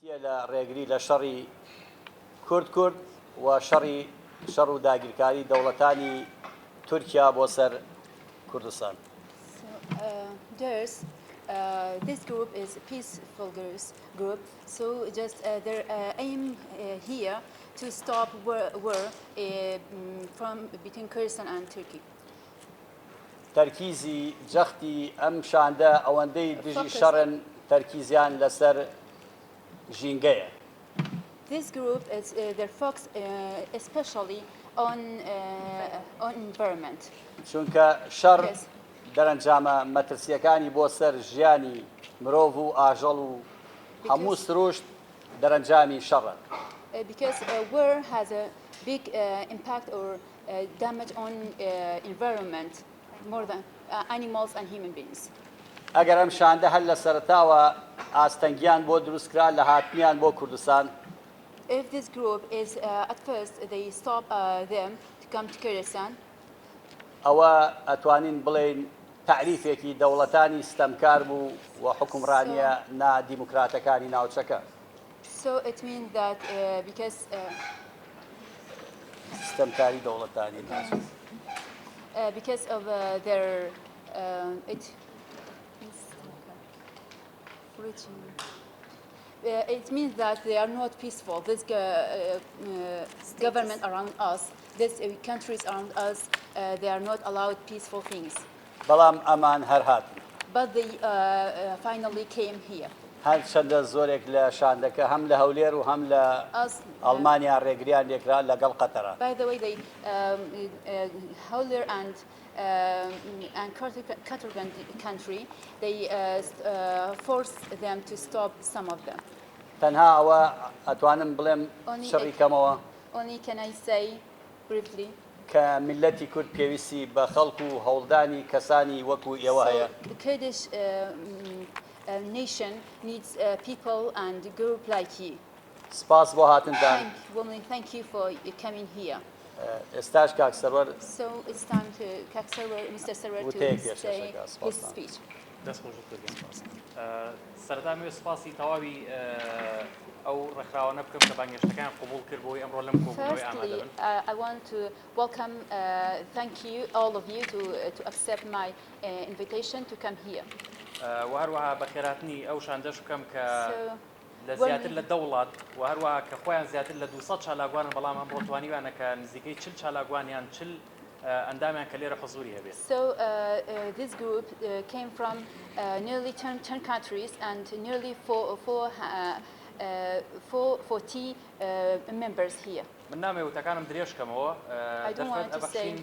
تورکیە لە ڕێگری لە شەڕی کورد و شەڕی شەڕ و داگیرکاری دەوڵەتانی تورکیا بۆ سەر کوردستان. This group is a peaceful group, so just their aim here to stop war from between Kurdistan and Turkey. تەرکیزی جەختی ئەم شاندە ئەوەندەی دژی شەڕن تەرکیزیان لەسەر ژینگەیە. This group is their focus especially on environment. چونکە شەڕ دەرەنجامە مەترسیەکانی بۆ سەر ژیانی مرۆڤ و ئاژەڵ و هەموو سروشت دەرەنجامی شەڕە. Because war has a big impact or damage on environment more than animals and human beings. ئەگەر ئەم شاندە هەر لە سەرەتاوە ئاستەنگیان بۆ دروستکرا لە هاتنیان بۆ کوردستان. If this group is at first they stop them to come to Kurdistan. ئەوە ئەتوانین بڵێن تعریفێکی دەوڵەتانی ستەمکار بوو و حکومڕانیە نادیموکراتەکانی ناوچەکە. So it means that because ستەمکاری دەوڵەتانی because of their it means that they are not peaceful. This government around us, these countries around us, they are not allowed peaceful things. بەڵام ئەمان هەر هاتن. But they finally came here. هەر چەندە زۆرێک لە شاندەکە هەم لە هەولێر و هەم لە ئەڵمانیا ڕێگریان لێکرا لەگەڵ قەتەرە. By the way, they Howler and Qatar country, they forced them to stop some of them. تەنها ئەوە ئەتوانم بڵێم شەڕیکەمەوە. Only can I say briefly. کە میلەتی کورد پێویستی بە خەڵک و هەوڵدانی کەسانی وەکو ئێوە هەیە. The Kurdish nation needs people and a group like you. سپاس بۆ هاتنتان. Thank you for coming here. ئێستاش کاک سەرۆر. So it's time to Mr. Sarwar to say his speech. سەردامی سپاسی تەواوی ئەو ڕێکخراوانە بکەم کە بانگێشتەکان قبول کرد بۆی ئەمڕۆ لەم کۆبوونەوەی ئامادەبن. I want to welcome, thank you, all of you to accept my invitation to come here. و هەروەها بەخێراتنی ئەو شاندەش بکەم کە لە زیاتر لە دەوڵات و هەروەها کە خۆیان زیاتر لە 200 چالاکوانن بەڵام ئەمڕۆ توانیوانە کە نزیکەی 40 چالاکوانیان 40 ئەندامیان کە لێرە حضوری هەبێت. So this group came from nearly 10 countries and nearly 40 members here. من نامێ وتەکانم درێژکەمەوە دەرفەت ئەبەخشین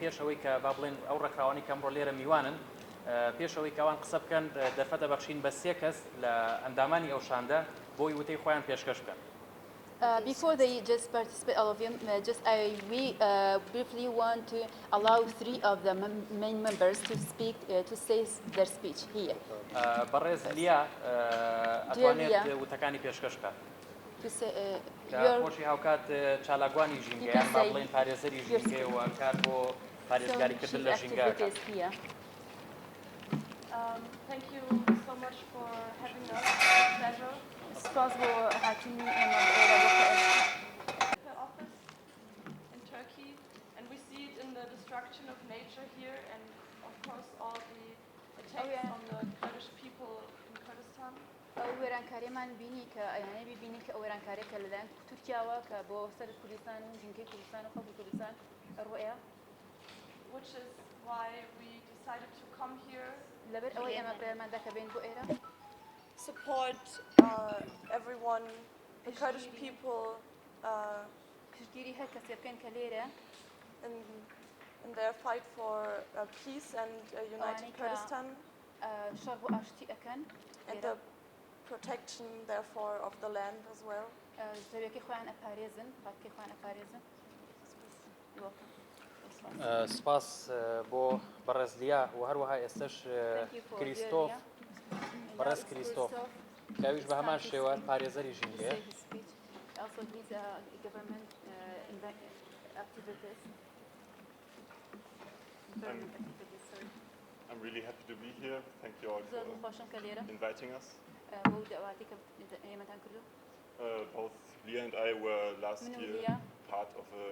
پێشەوەی کە با بڵێن ئەو ڕێکخراوانی کە ئەمڕۆ لێرە میوانن پێشەوەی کەوان قسە بکەن دەرفەت ئەبەخشین بە 3 کەس لە ئەندامانی ئەو شاندە بۆی وتەی خۆیان پێشکەش بکەن. Before they just participate, all of you, we briefly want to allow 3 of the main members to speak, to say their speech here. بەڕێز لیا ئەتوانێت وتەکانی پێشکەش بکات. خۆشی هاوکات چالاکوانی ژینگەیان با بڵێن پارێزەری ژینگەی و کار بۆ پارێزگاریکردن لە ژینگەکان. Thank you so much for having us. Pleasure. سپاس بۆ هاتنی ئێمە office in Turkey, and we see it in the destruction of nature here, and of course all the attacks on the Kurdish people in Kurdistan. ئەو وێرانکاریمان بینی کە ئەیانەی ببینی کە ئەو وێرانکاریەکە لەلایەن تورکیاوە کە بۆ سەر کوردستان و ژینگەی کوردستان و خەڵکی کوردستان ڕۆیە. Which is why we decided to come here. لەبەر ئەوەی ئێمە پێماندا کە بین بۆ ئێرە. Support everyone, the Kurdish people, پشتگیری هەر کەسێ بکەن کە لێرە in their fight for peace and united Kurdistan, شەڕ و ئاشتی ئەکەن and the protection therefore of the land as well. زەویەکەی خۆیان ئەپارێزن، پاتکەی خۆیان ئەپارێزن. سپاس بۆ بەڕێز لیا و هەروەها ئێستش کریستۆف بەڕێز کریستۆف کاویش بە هەمان شێوە پارێزەری ژینگەیە. I'm really happy to be here. Thank you all for inviting us. Both Leah and I were last Minu year Leah. part of a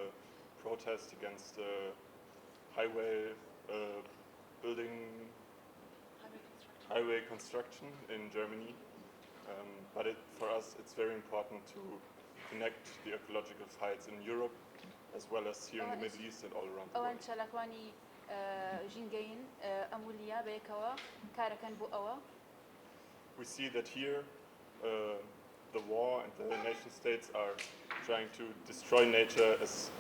protest against highway building, highway construction in Germany. But for us, it's very important to connect the ecological fights in Europe, as well as here in the Middle East and all around the أوان world. شالاکوانی جنگین أموليا بيكوا كاركن بو أوا. We see that here the war and the nation states are trying to destroy nature as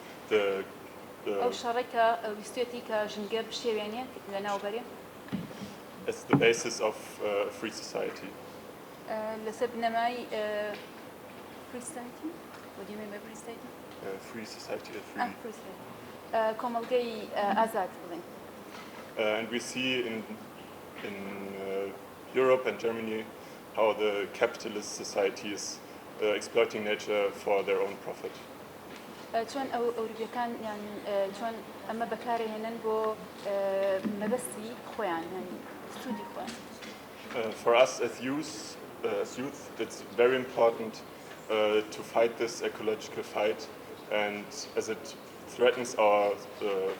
أو شركة وستيتي كجنجة بشيوانية لناوبري. as the basis of a free society. لسبنا ماي free society. What do you mean by free society? Free society is free. Free society. كومالجي آزاد بلين. And we see in Europe and Germany how the capitalist society is exploiting nature for their own profit. چون أوروبيا كان يعني چون أما بكاري هنن بو مبسي خوان يعني استودي خوان. For us as youth, it's very important to fight this ecological fight, and as it threatens our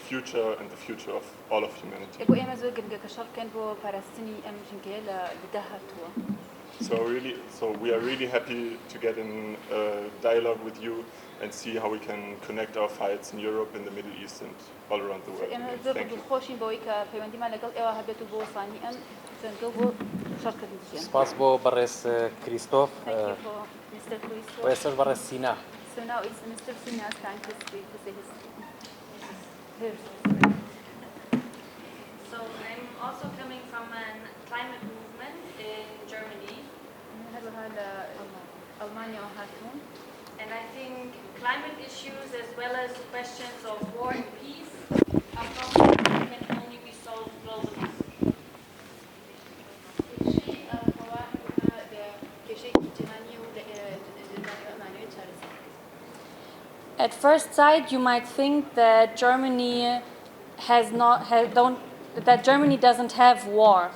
future and the future of all of humanity. بو إيما زوج جنجة كشر كان بو فلسطيني أم جنجة لدهتوا. So we are really happy to get in dialogue with you and see how we can connect our fights in Europe, in the Middle East, and all around the world. إيما زوج Thank you. بالخوشين بويك في ما لقل إيوه هبتوا بو صاني أم زنجو بو شركة ديشين. سپاس بۆ بەڕێز کریستۆف Thank you for Mr. Christo. و ئێستش بەڕێز سینا. So now it's Mr. Sina's time to speak to say his. So I'm also coming from a climate movement in Germany, And and I think climate issues as well as questions of war and peace are problems that can only be solved globally. At first sight, you might think that Germany doesn't have war.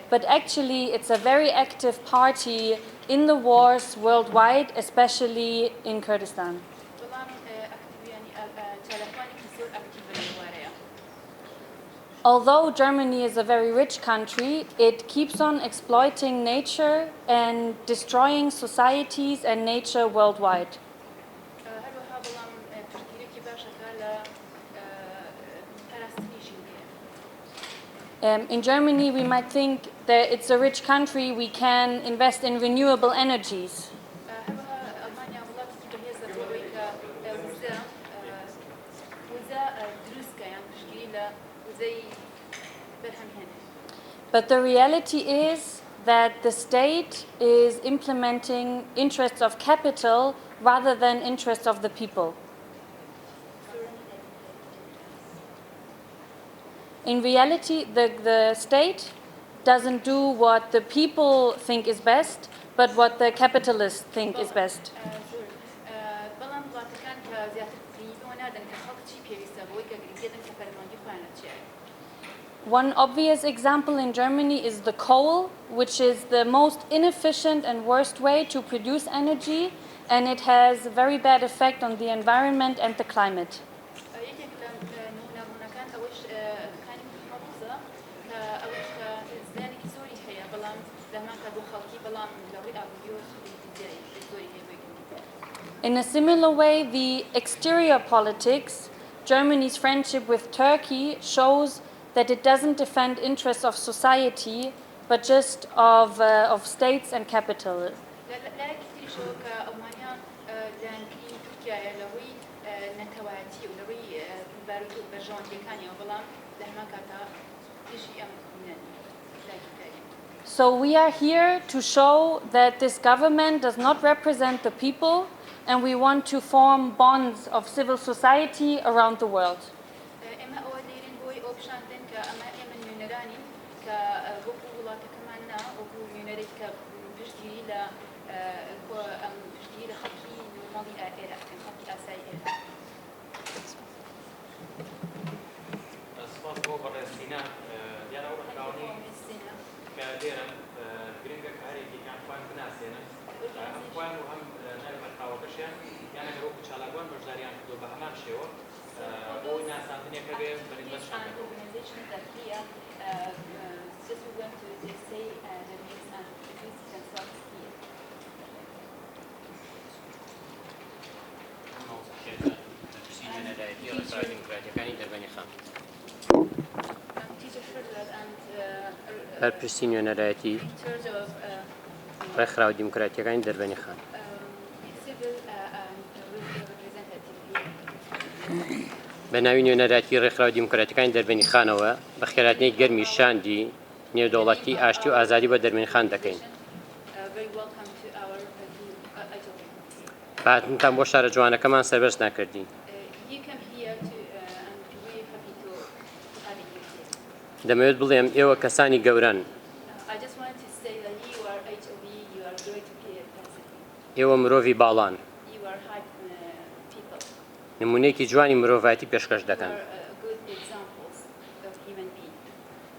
But actually, it's a very active party in the wars worldwide, especially in Kurdistan. Although Germany is a very rich country, it keeps on exploiting nature and destroying societies and nature worldwide. In Germany, we might think that it's a rich country, we can invest in renewable energies. But the reality is that the state is implementing interests of capital rather than interests of the people. In reality, the state doesn't do what the people think is best, but what the capitalists think is best. One obvious example in Germany is the coal, which is the most inefficient and worst way to produce energy, and it has a very bad effect on the environment and the climate. In a similar way, the exterior politics, Germany's friendship with Turkey, shows that it doesn't defend interests of society, but just of states and capital. So we are here to show that this government does not represent the people, and we want to form bonds of civil society around the world. گرنگە کارێکی کامخوان بناسێنن هەمخوان و هەم ناوی ڕێکخراوەکەشیان یان ئەگەر وەکو چالاکوان بەشداریان کردو بە هەمان شێوە بۆی ناساندنێکە بێ بەریندەر هەرپرسی نوێنەرایەتی ڕێکخراوە دیموکراتیەکانی دەربەندیخان بە ناوی نوێنەرایەتی ڕێکخراوە دیموکراتیەکانی دەربەندیخانەوە بە خێراتنەی گەرمی شاندی نێودەوڵەتی ئاشتی و ئازادی بە دەربەندیخان دەکەین. هاتنتان بۆ شارە جوانەکەمان سەربەرز ناکردین. دەمەوێت بڵێم ئێوە کەسانی گەورەن. ئێوە مرۆڤی باڵان. نمونەیەکی جوانی مرۆڤایەتی پێشکەش دەکەن.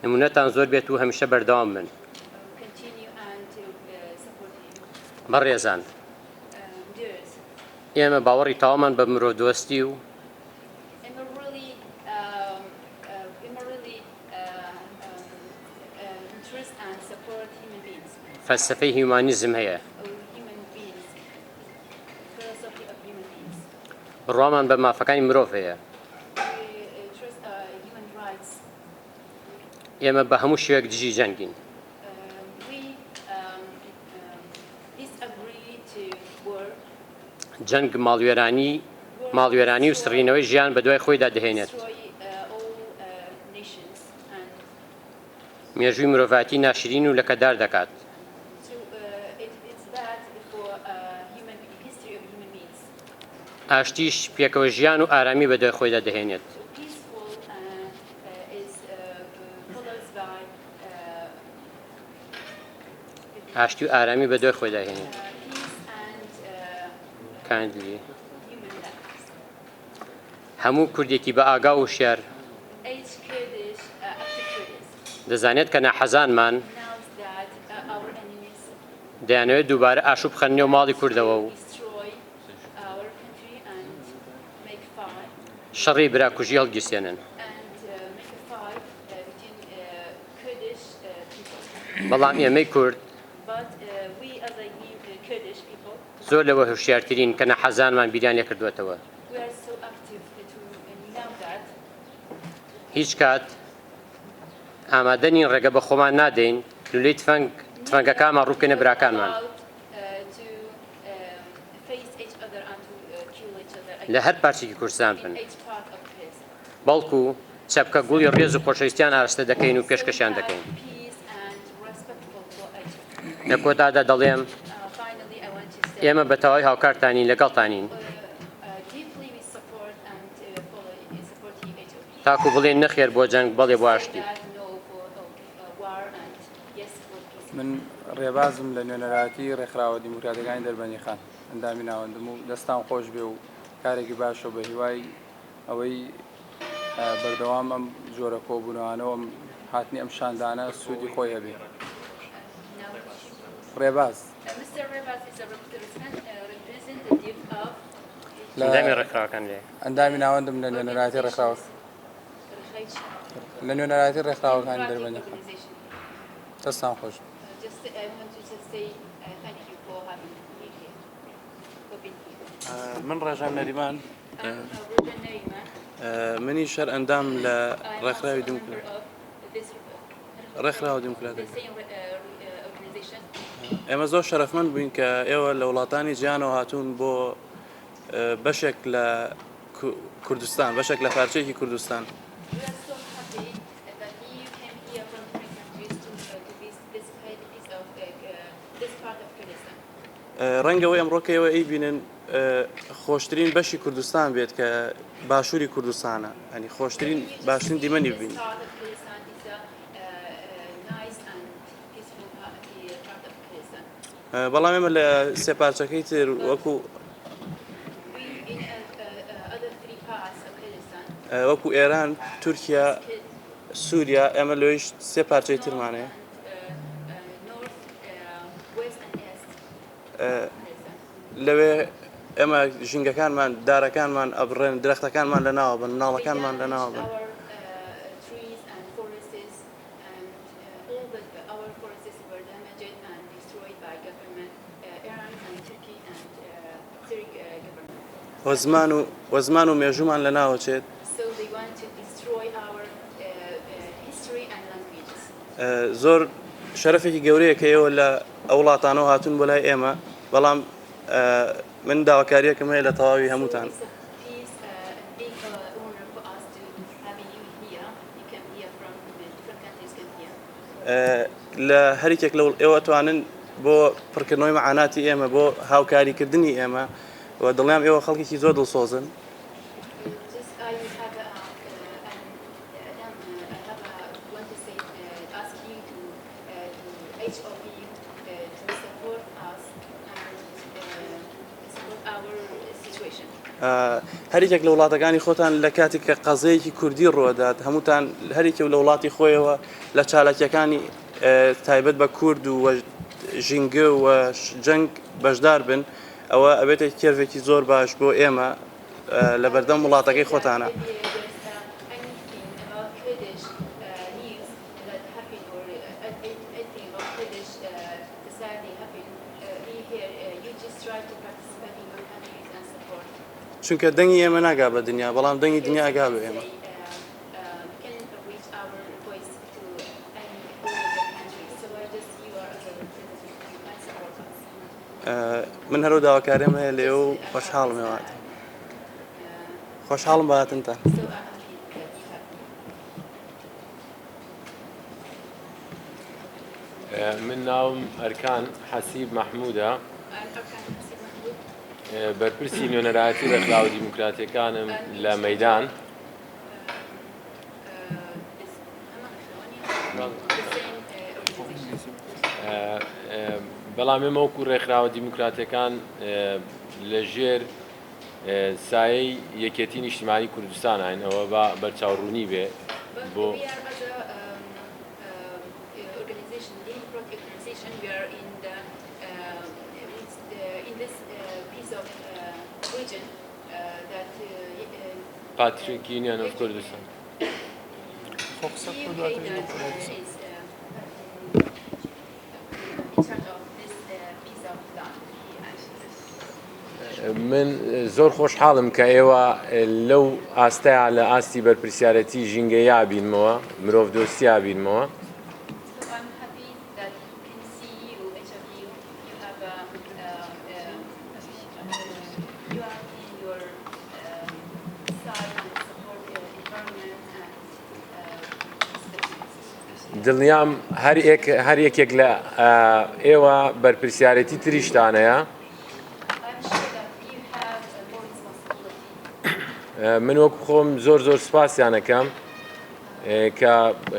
نمونەتان زۆر بێت و هەمیشە بەردەوام بن. بەڕێزان، ئێمە باوەڕی تاوامان بە مرۆڤ دۆستی و فەلسەفەی هیومانیزم هەیە. بڕوامان بە مافەکانی مرۆڤ هەیە. ئێمە بە هەموو شێوەیەک دژی جەنگین. جەنگ ماڵوێرانی و سڕینەوەی ژیان بە دوای خۆیدا دەهێنێت. مێژووی مرۆڤایەتی ناشرین و لەکەدار دەکات. ئاشتیش پێکەوە ژیان و ئارامی بە دوای خۆیدا دەهێنێت. ئاشتی و ئارامی بە دوای خۆی داهێنێت. کاندلی هەموو کوردێکی بە ئاگا و شێر دەزانێت کە ناحەزانمان دەیانەوێت دووبارە ئاشوب بخەنێ و ماڵی کوردەوە و شەڕی براکوژی هەڵگیرسێنن. بەڵام ئێمەی کورد زۆر لەوە هوشیارترین کە نەحەزانمان بیریان لێ کردوێتەوە. هیچ کات ئامادە نین ڕێگە بە خۆمان نادەین لولەی تفەنگەکانمان ڕووکەنە براکانمان. لە هەر پارچێکی کوردستان بن. بەڵکو چەپکە گوڵی ڕێز و خۆشەویستیان ئاراستە دەکەین و پێشکەشیان دەکەین. لە کۆتادا دەڵێم ئێمە بە تەواوی هاوکارتانین لەگەڵتانین. تاکو بڵێن نەخێر بۆ جەنگ بەڵێ بۆ ئاشتی. من ڕێبازم لە نوێنەرایەتی ڕێکخراوە دیموکراتیەکانی دەربەندیخان ئەندامی ناوەندم و دەستان خۆش بێ و کارێکی باشە بە هیوای ئەوەی بەردەوام ئەم جۆرە کۆبوونەوانەوە هاتنی ئەم شاندانە سوودی خۆی هەبێ. ڕێباز ئەندامی ڕێکخراوەکان لێ ئەندامی ناوەندم لە نوێنەرایەتی ڕێکخراوە لە نوێنەرایەتی ڕێکخراوەکانی دەربەندیخان. دەستان خۆش. من ڕێژان نەریمان منی شەر ئەندام لە ڕێکخراوی ڕێکخراوە دیموکراتیک. ئێمە زۆر شەرەفمەند بووین کە ئێوە لە وڵاتانی جیهانەوە هاتوون بۆ بەشێک لە کوردستان، بەشێک لە پارچەیەکی کوردستان. ڕەنگەوەی ئەمڕۆکەوە ئەیبینن خۆشترین بەشی کوردستان بێت کە باشووری کوردستانە، ئەنی خۆشترین باشترین دیمەنی ببین. بەڵام ئێمە لە سێ پارچەکەی تر وەکو ئێران، تورکیا، سووریا، ئێمە لەوەیش سێ پارچەی ترمانەیە. لەوێ ئێمە ژینگەکانمان دارەکانمان ئەبڕێن درەختەکانمان لەناوە بن مناڵەکانمان لەناوە بن. وەزمان و مێژومان لەناوەچێت زۆر شەرەفێکی گەورەیە کە ئێوە لە ئەو وڵاتانەوە هاتوون بۆ لای ئێمە بەڵام من داواکاریەکەم هەیە لە تەواوی هەمووتان لە هەریکێک لە ئێوە توانن بۆ پڕکردنەوەی مەعاناتی ئێمە بۆ هاوکاریکردنی ئێمە و دڵیام ئێوە خەڵکێکی زۆر دڵسۆزن. هەریکێک لە وڵاتەکانی خۆتان لە کاتێک کە قەزەیەکی کوردی ڕۆدات هەمووتان هەریکێک لە وڵاتی خۆیەوە لە چالاکیەکانی تایبەت بە کورد و ژینگە و جەنگ بەشدار بن ئەوە ئەبێتە کێرفێکی زۆر باش بۆ ئێمە لە بەردەم وڵاتەکەی خۆتانە. چونکە دەنگی ئێمە ناگا بە دنیا بەڵام دەنگی دنیا ئەگا بە ئێمە. من هەرو داواکاریم هەیە لێ و خۆشحاڵم ێوات خۆشحاڵم بەهاتنتان. من ناوم ئەرکان حەسیب مەحموودە بەرپرسی نوێنەرایەتی ڕێکخراوە دیموکراتیەکانم لە مەیدان. بەڵام ئێمە وەکو ڕێکخراوە دیموکراتیەکان لەژێر سایەی یەکێتی نیشتیمانی کوردستان هاین ئەوە بە بەرچاوڕوونی بێ بۆ Patrick Union of Kurdistan. من زۆر خۆشحاڵم کە ئێوە لەو ئاستەیە لە ئاستی بەرپرسیارەتی ژینگەیە بینمەوە مرۆڤ دۆستیا بینمەوە. دڵنیام هەر یەکێک لە ئێوە بەرپرسیارەتی تریشتانەیە. من وەکو خۆم زۆر سپاسیان ئەەکەم کە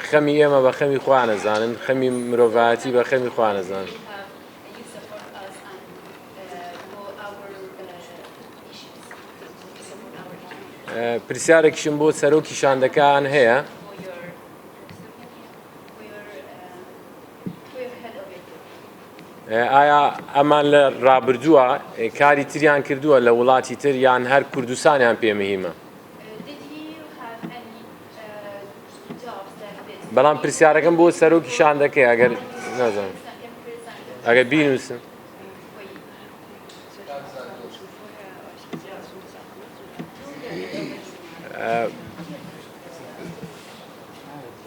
خەمی ئێمە بە خەمی خوا نەزانن خەمی مرۆڤایەتی بە خەمی خوا نەزانن. پرسیارێکیشم بۆ سەرۆکی شاندەکان هەیە. ئایا ئەمان لە ڕابردووە کاری تریان کردووە لە وڵاتی تر یان هەر کوردستانیان پێمەهیمە؟ بەڵام پرسیارەکەم بۆ سەرۆکی شاندەکەی ئەگەر نازانم ئەگەر بینووسن.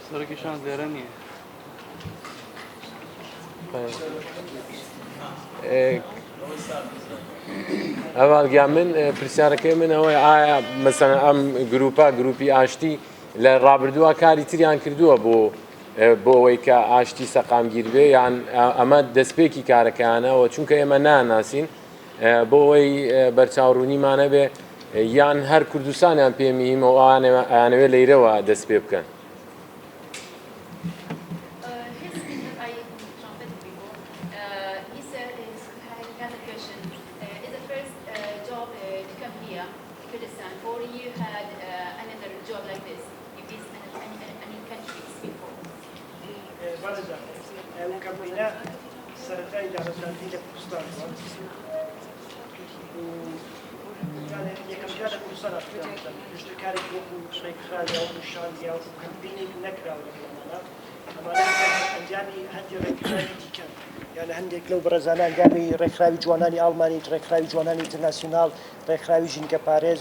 سەرۆکی شاند لێرە نییە. ئەوەڵگیا من پرسیارەکەی من ئەوەی ئایا مەسەڵەن ئەم گروپی ئاشتی لە ڕابردووە کاری تریان کردووە بۆ ئەوەی کە ئاشتی سەقامگیر بێ یان ئەمە دەستپێکی کارەکەیانەوە چونکە ئێمە ناناسین بۆ ئەوەی بەرچاوڕوونیمانە بێ یان هەر کوردستانیان پێمیهیمەوە ئەیانەوێ لەیرەوە دەست پێ بکەن. سەرەتای دارەزاندنی لە کوردستان یەکەم جار لە کوردستان پشتکارێک وەکو ڕێکخراوە و شاندنە و کەمپینێک نەکراوە لەگەڵمانە ئەمانە ئەنجامی هەندێک ڕێکخراوی دیکەن یعنی هەندێک لەو بەڕێزانە ئەنجامی ڕێکخراوی جوانانی ئەڵمانی ڕێکخراوی جوانانی ئینتەرناسیۆناڵ ڕێکخراوی ژینگە پارێز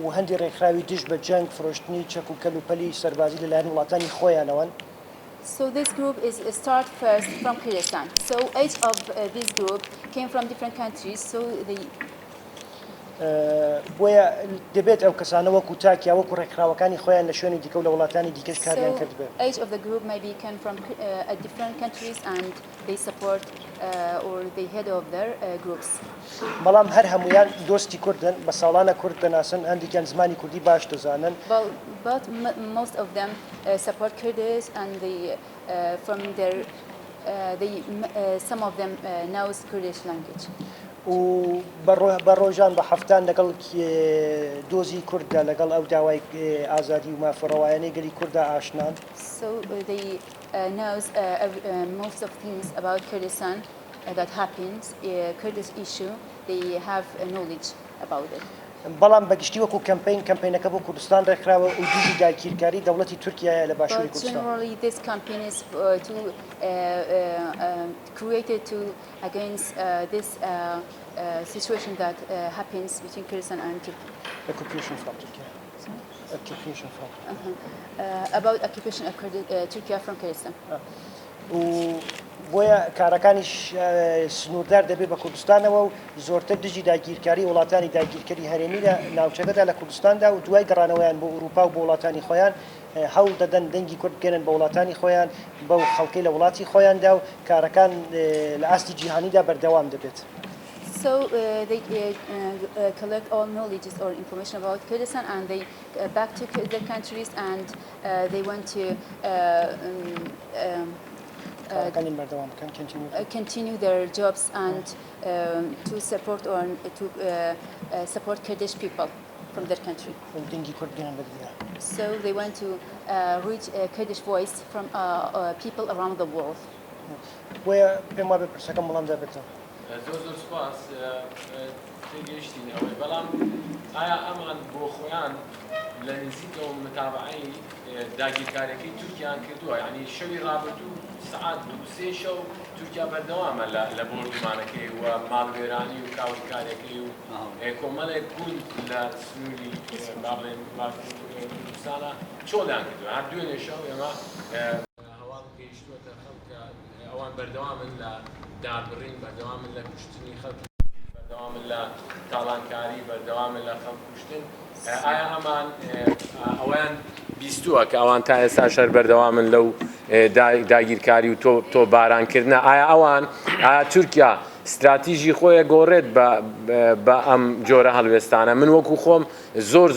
و هەندێک ڕێکخراوی دژ بە جەنگ فرۆشتنی چەک و کەلوپەلی سەربازی لەلایەن وڵاتانی خۆیانەوەن. So this group is start first from Kurdistan. So each of this group came from different countries. So they بۆیە دەبێت ئەو کەسانە وەکو تاکیا وەکو ڕێکخراوەکانی خۆیان لە شوێنی دیکە و لە وڵاتانی دیکەش کاریان کرد بێت. Each of the group maybe came from different countries and they support or they head of their groups. بەڵام هەر هەمویان دۆستی کوردن بە ساڵانە کورد دەناسن هەندێکیان زمانی کوردی باش دەزانن. But most of them support Kurdish and they from their some of them knows Kurdish language. و بە ڕۆژان بە هەفتان لەگەڵ دۆزی کورددا لەگەڵ ئەو داوای ئازادی و مافەڕەوایانەی گەلی کورددا ئاشنان. So they knows most of things about Kurdistan that happens, Kurdish issue, they have knowledge about it. بەڵام بەگشتی وەکو کەمپینەکە بۆ کوردستان ڕێکخراوە و دیژی داگیرکاری دەوڵەتی تورکیایە لە باشووری کوردستان. Generally this campaign is created to against this situation that happens between Kurdistan and Turkey. Occupation from Turkey. Occupation from. About occupation of Turkey from Kurdistan. بۆیە کارەکانیش سنووردار دەبێت بە کوردستانەوە و زۆرتر دژی داگیرکاری وڵاتانی داگیرکاری هەرێمی لە ناوچەکەدا لە کوردستاندا و دوای گەڕانەوەیان بۆ ئوروپا و بۆ وڵاتانی خۆیان هەوڵ دەدەن دەنگی کورد بگەنن بە وڵاتانی خۆیان بەو خەڵکەی لە وڵاتی خۆیاندا و کارەکان لە ئاستی جیهانیدا بەردەوام دەبێت. So they collect all knowledge or information about Kurdistan and they back to their countries and they want to continue their jobs and to support or to support Kurdish people from their country. So they want to reach a Kurdish voice from people around the world. زۆر سپاس تێگەیشتین ئەوەی بەڵام ئایا ئەمان بۆ خۆیان لە نزیکەوە متابعەی داگیرکاریەکەی تورکیان کردووە یعنی شەوی ڕابردوو سعات دوو-سێ شەو تورکیا بەردەوامە لە بۆردومانەکەی و ماڵوێرانی و کاویکاریەکەی و کۆمەڵێک گوند لە سنووری بابڵێن کوردستانە چۆڵیان کردووە هەر دوێنێ شەو ئێمە هەواڵ گەیشتووەتە خەڵکە ئەوان بەردەوامن لە دابڕین بەردەوامن لە کوشتنی خەڵک بەردەوامن لە تاڵانکاری بەردەوامن لە خەڵک کوشتن ئایا ئەمان ئەویان بیستووە کە ئەوان تا ئێستا شەر بەردەوامن لەو داگیرکاری و تۆ بارانکردنە ئایا ئەوان ئایا تورکیا استراتیژی خۆیە گۆڕێت بە ئەم جۆرە هەڵوێستانە من وەکو خۆم زۆر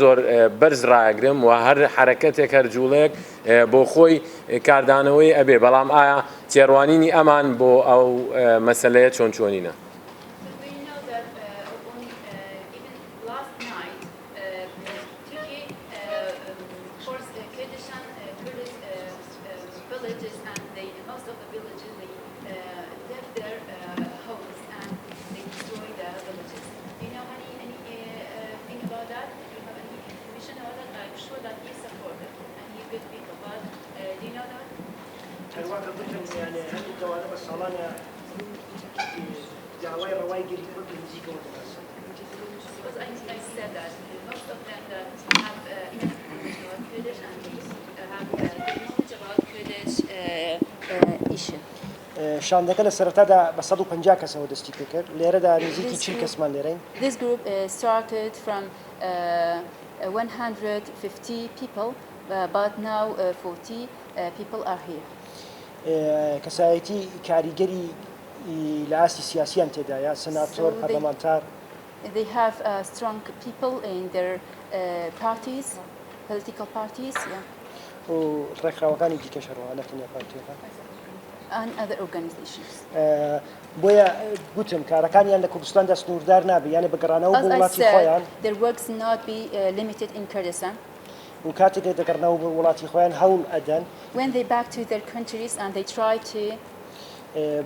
بەرز ڕایەگرم و هەر حرەکەتێک هەر جوڵەیەک بۆ خۆی کاردانەوەی ئەبێ بەڵام ئایا تێڕوانینی ئەمان بۆ ئەو مەسەلەیە چۆنینە شاندەکە لە سەرەتادا بە 150 کەسەوە دەستی پێ کرد لێرەدا نزیکی 40 کەسمان لێرەین. This group started from 150 people but now 40 people are here. کەسایەتی کاریگەری لە ئاستی سیاسیان تێدایە سەناتۆر پەرلەمانتار. They have strong people in their parties, political parties. و ڕێکخراوەکانی دیکەش هەروەها نەتەنیا پارتیەکان. And other organizations. بۆیە گوتم کارەکانیان لە کوردستاندا سنووردار نابێ یانە بەگەڕانەوە بۆ وڵاتی خۆیان. Their works not be limited in Kurdistan. و کاتێک دەگەڕنەوە بۆ وڵاتی خۆیان هەوڵ ئەدەن. When they back to their countries and they try to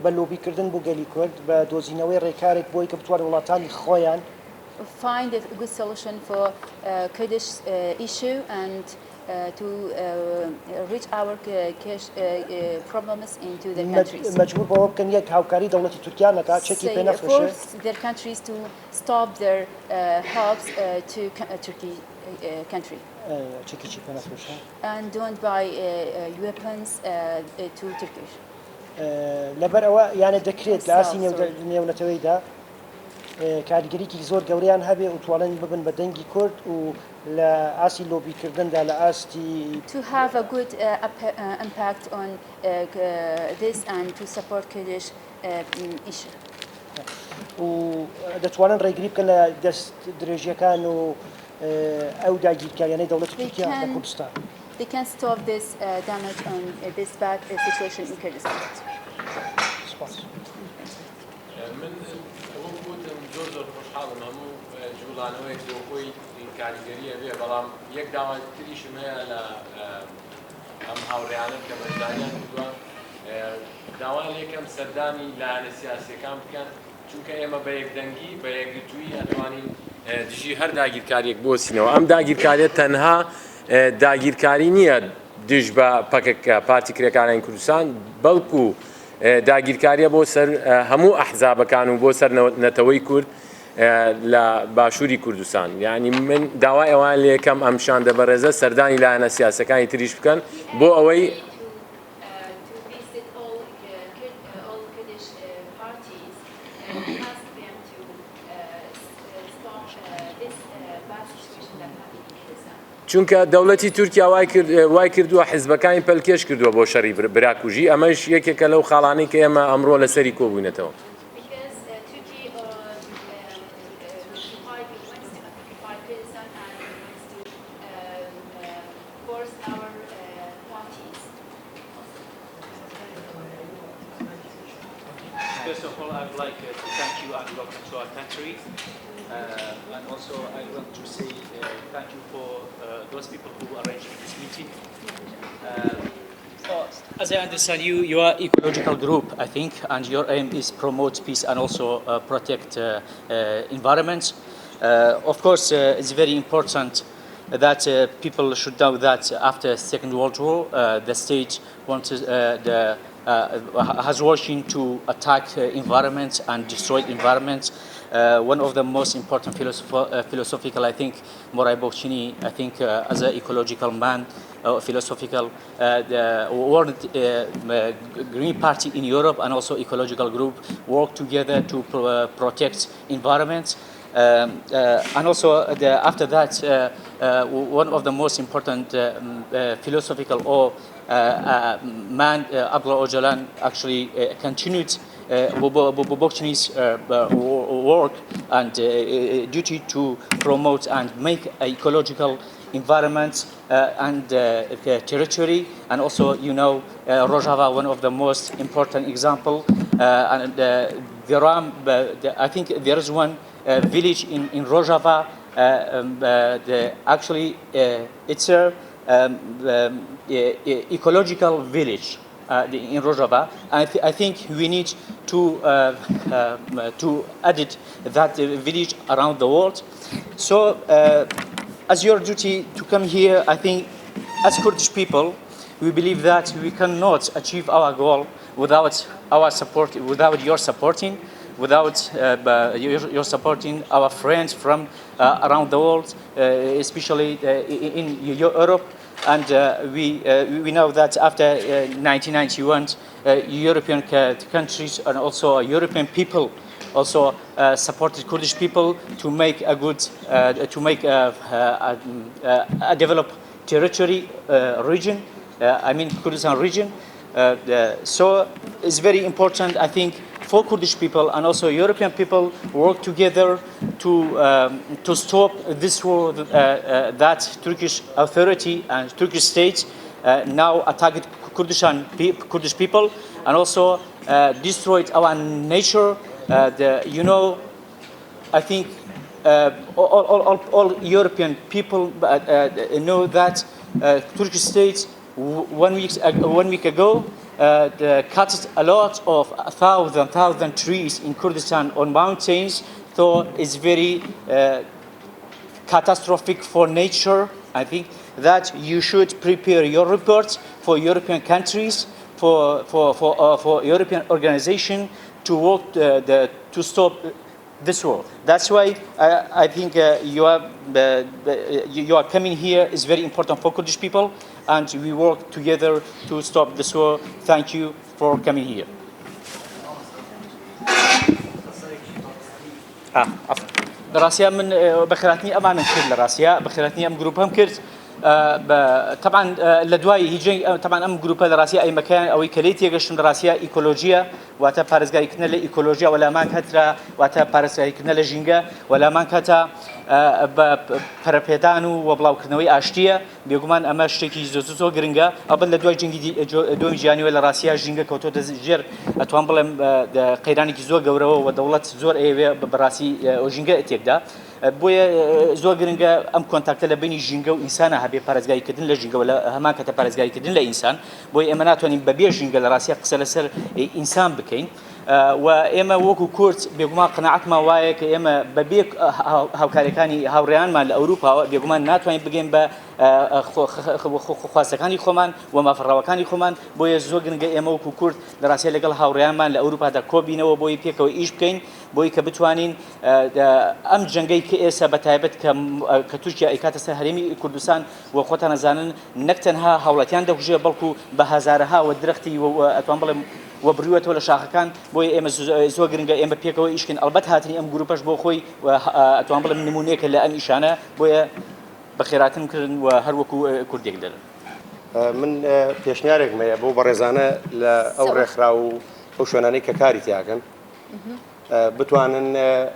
بە لۆبیکردن بۆ گەلی کورد بە دۆزینەوەی ڕێکارێک بۆی کە بتوانێت وڵاتانی خۆیان find a good solution for Kurdish issue and to reach our problems into their countries. مجبور بەوە بکەن یەک هاوکاری دەوڵەتی تورکیا نەکات چەکی پێ نەفرۆشێت. Force their countries to stop their helps to Turkey country. چەکیی پێ نەفرۆشێت. And don't buy weapons to Turkish. لەبەر ئەوە یانە دەکرێت لە ئاسی نێونەتەوەیدا کاریگەریکی زۆر گەورەیان هەبێ و توانن ببن بە دەنگی کورد و لە ئاسی لۆبیکردندا لە ئاستی to have a good impact on this and to support Kurdish issue. و دەتوانن ڕێگری بکەن لە دەست درێژیەکان و ئەو داگیرکاریانەی دەوڵەتی تورکیا لە کوردستان. They can stop this damage on this bad situation in Kurdistan. زۆر خۆشحاڵم هەموو جوڵانەوەی بۆ خۆی کاریگەریە بێ بەڵام یەک داواتریشم هەیە لە ئەم هاوڕێیانە کە بەشداریان کردووە داوای لێکەم سەردانی لایەنە سیاسیەکان بکەن چونکە ئێمە بە یەکدەنگی بە یەکگرتووی ئەتوانین دژی هەر داگیرکاریەک بۆسینەوە ئەم داگیرکاریە تەنها داگیرکاری نییە دژ بە پەکەکە پارتی کرێکارانی کوردستان بەڵکو داگیرکاریە بۆ سەر هەموو ئەحزابەکان و بۆ سەر نەتەوەی کورد لە باشووری کوردستان یعنی من داوای ئەوان لە یەکەم ئەم شاندە بەڕێزە سەردانی لایەنە سیاسەکانی تریش بکەن بۆ ئەوەی چونکە دەوڵەتی تورکیا وای کردووە حیزبەکانی پەلکێش کردووە بۆ شەڕی براکوژی ئەمەش یەکێکە لەو خاڵانەی کە ئێمە ئەمڕۆ لەسەری کۆبوونەتەوە. First of all, I would like to thank you and welcome to our country. And also, I want to say thank you for those people who arranged this meeting. As I understand you are ecological group, I think, and your aim is promote peace and also protect environment. Of course, it's very important that people should know that after Second World War, the state wanted has working to attack environment and destroy environment. One of the most important philosophical, I think, Moray Bochini, I think, as an ecological man, philosophical, the World Green Party in Europe and also ecological group work together to protect environment. And also after that, one of the most important philosophical or man, Abdullah Öcalan, actually continued Bobochini's work and duty to promote and make ecological environment and territory. And also, you know, Rojava, one of the most important example. And I think there is one village in Rojava. Actually, it's a ecological village in Rojava. I think we need to edit that village around the world. So, as your duty to come here, I think, as Kurdish people, we believe that we cannot achieve our goal without our support, without your supporting. Without your supporting our friends from around the world, especially in Europe, and we know that after 1991, European countries and also European people also supported Kurdish people to make a good, to make a developed territory region. I mean Kurdistan region. So it's very important, I think, for Kurdish people and also European people work together to stop this war that Turkish authority and Turkish state now attacked Kurdish people and also destroyed our nature. You know, I think all European people know that Turkish state 1 week ago cuts a lot of thousand trees in Kurdistan on mountains, so it's very catastrophic for nature. I think that you should prepare your reports for European countries, for European organization to work to stop this war. That's why I think you are coming here is very important for Kurdish people, and we work together to stop this war. Thank you for coming here. راسيا من بخيراتني أمانة كل راسيا بخيراتني أم جروب هم كرت طبعا لدواي هيجي طبعا أم جروب هذا راسيا أي مكان أو كليتي يقشون راسيا إيكولوجيا وأتا بارزجاي كنا لإيكولوجيا ولا ما كترا وأتا بارزجاي كنا لجينجا ولا ما كتا باربيدانو وبلاو كنوي أشتية بيجومان أما شتكي زوزو جرينجا قبل لدواي جينجي دوم جاني ولا راسيا جينجا كوتو تزجر أتوان بلهم قيراني كزوا جورو ودولة زور أي براسي وجينجا تيجدا بويا زور جرينجا أم كونتاكت لبيني جينجا وإنسان هبي بارزجاي كدن لجينجا ولا هما كتا بارزجاي كدن لإنسان بويا إمانات وني ببيع جينجا لراسيا قسلسر إنسان بكين وإما وكو كورت بيجوما قناعت ما وايك إما ببيك هاوكاريكاني هاوريان مال أوروبا بيجوما ناتوين بجيم ب خواسكاني خمان وما فراوكاني خمان بويا زوجن إما وكو كورت دراسة لقال هاوريان مال أوروبا دا كوبينا وبوي بيك وإيش بكين بوي كبتوانين أم جنجي كإسا بتاعبت كتوجيا إكات سهريمي كردستان وخوتنا زانن نكتنها هاولتيان دوجيا بلكو بهزارها ودرختي وأتوان وبريوت ولا شاخ كان بوي ام زوجرنجا ام بيكو ايشكن البت هاتني ام جروباش بو خوي واتوان بلا من نمونيك لا ام ايشانا بوي بخيرات ممكن وهروكو كردي يقدر من بيشنيارك ما بو برزانه لا او رخراو او شوناني ككاري تياكن بتوانن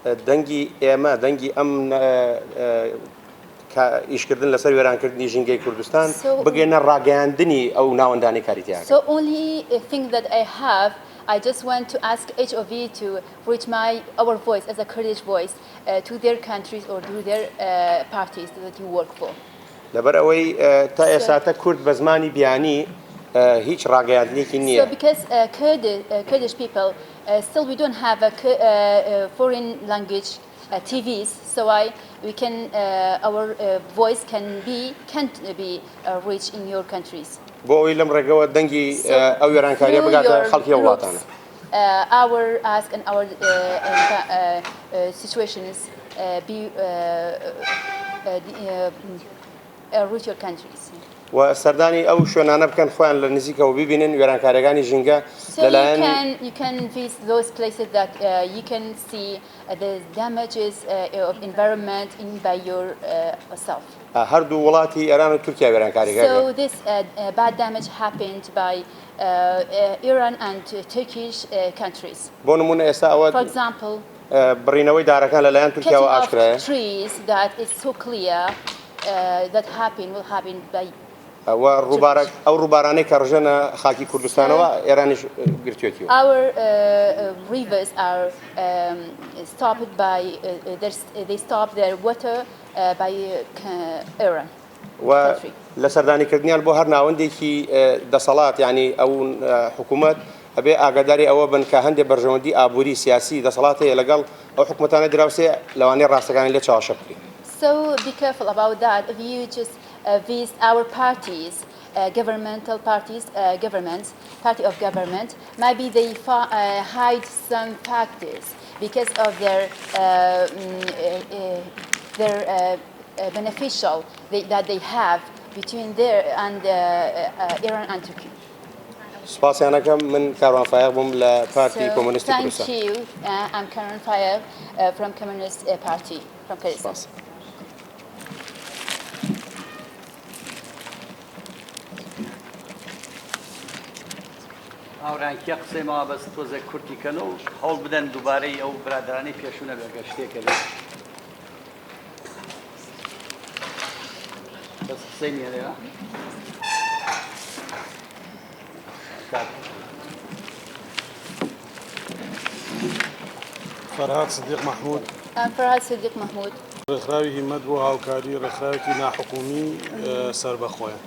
دنگي اما دنگي ام إيشكردن لسر ويران كردني جنگي كردستان بقينا راجعندني أو ناونداني كاريتيا. So only thing that I have, I just want to ask each of you to reach our voice as a Kurdish voice to their countries or to their parties that you work for. لبروي تأسات كرد بزماني بياني هيج راجعندني كنية. So because Kurdish people still we don't have a foreign language TVs, so we can our voice can't be reached in your countries. بوي لم رجوا دنجي أو يران كاريا بقى خلق يواتنا. Our ask and our situations be reach your countries. وسرداني أو شو أنا بكن خوان لنزيكا وبيبينن يران كاريجاني جينجا. So you can visit those places that you can see the damages of environment by yourself. هردو ولاتي إيران وتركيا يران كاريجاني. So this bad damage happened by Iran and Turkish countries. بونمون إساءة. For example. برينوي داركان لليان تركيا وأشكره. Trees that is so clear that will happen by. والربارك أو رباراني كرجنا خاكي كردستان وإيرانيش قرتيوتيو. Our rivers are stopped by they stop their water by Iran. ولسرداني كردنيان بو هرنا وندي كي دصلات يعني أو حكومات أبي أقدري أو بن كهندي برجمدي أبوري سياسي دصلات هي لقال أو حكومتنا دراوسي لو أني راسك يعني اللي تشاشبري. So be careful about that. If you just visit our parties, governmental parties, party of government, maybe they hide some factors because of their beneficial that they have between there and Iran and Turkey. سپاس أنا كم من كاروان فايق بوم لبارتي كومونيست كردستان. Thank you. I'm Karan Fayed from Communist Party from Kurdistan. هاورانکیە قسەیمەوە بەس تۆزە کورتیکەنە و هەوڵ بدەن دووبارەی ئەو برادرانەی پێشوونە بێگە شتێکە لێ بەس قسەی نییە لێرە فرهاد صديق محمود. فرهاد صديق محمود. ڕێکخراوی هیمەت بۆ هاوکاری ڕێکخراوێکی ناحکومی سەر بەخۆیە.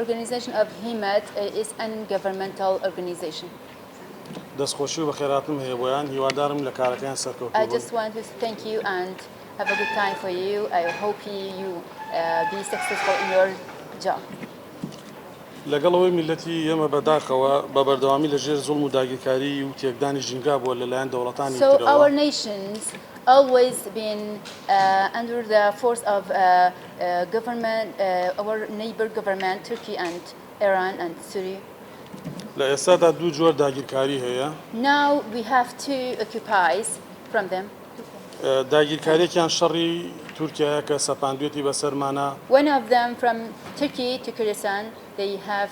organization of HIMAT is an governmental organization. دەستخۆشی و بەخێراتم هەیە بۆیان هیوادارم لە کارەکەیان سەرکەوتوو I just want to thank you and have a good time for you. I hope you be successful in your job. لەگەڵەوەی میلەتی ئێمە بەداخەوە بە بەردەوامی لەژێر زوڵم و داگیرکاری و تێکدانی ژینگا بووە لەلایەن دەوڵەتانی So our ترەوە. nations always been under the force of government, our neighbor government, Turkey and Iran and Syria. لە ئێستادا دوو جۆر داگیرکاری هەیە. Now we have two occupies from them. داگیرکاریێکیان شەڕی تورکیایە کە سەپاندوێتی بەسەرمانە. One of them from Turkey to Kurdistan, they have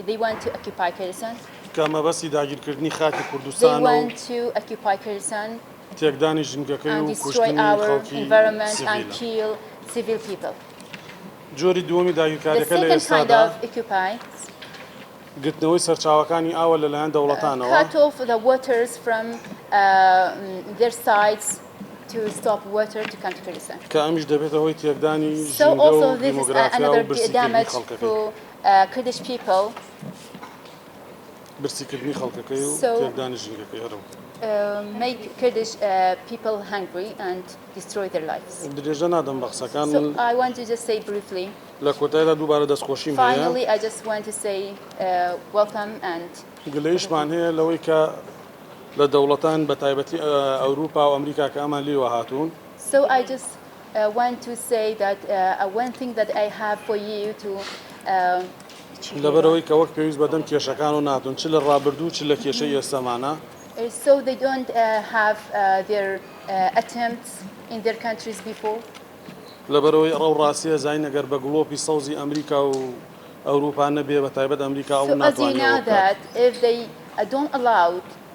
they want to occupy Kurdistan. کە مەبەستی داگیرکردنی خاکی They کوردستان و want to occupy Kurdistan تێکدانی ژینگەکەی and و destroy کوشتنی our خەڵکی environment and سیڤیلە. kill civil people. جۆری دووەمی The داگیرکاریەکە لە second kind ئێستادا of occupy گرتنەوەی سەرچاوەکانی ئاوە لەلایەن دەوڵەتانەوە. cut off the waters from their sides to stop water to come to Kurdistan. کە ئەمیش دەبێتە هۆی تێکدانی So ژینگە also و this is دیمۆگرافیا و another برسیکردنی damage خەڵکەکەی. for Kurdish people. برسیکردنی خەڵکەکەی و So, تێکدانی ژینگەکەی هەرەوە. Make Kurdish people hungry and destroy their lives. درێژە نادەم بە قسەکان So I want to just say briefly. لە کۆتاییدا دووبارە دەستخۆشیم هەیە. Finally, I just want to say welcome and گلەیشمان هەیە لەوەی کە لە دەوڵەتان بە تایبەتی ئەوروپا و ئەمریکا کە ئەمان لێوە هاتوون. So I just want to say that one thing that I have for you to لەبەرەوەی کە وەک پێویست بەدەم کێشەکان و ناتون چ لە ڕابردوو چ لە کێشەی ئێستامانە. So they don't have their attempts in their countries before. لەبەرەوەی ڕەو ڕاستیە زای نەگەر بە گڵۆپی سەوزی ئەمریکا و ئەوروپا نەبێ بە تایبەت ئەمریکا ئەو So as you know ناتوانێت that if they don't allow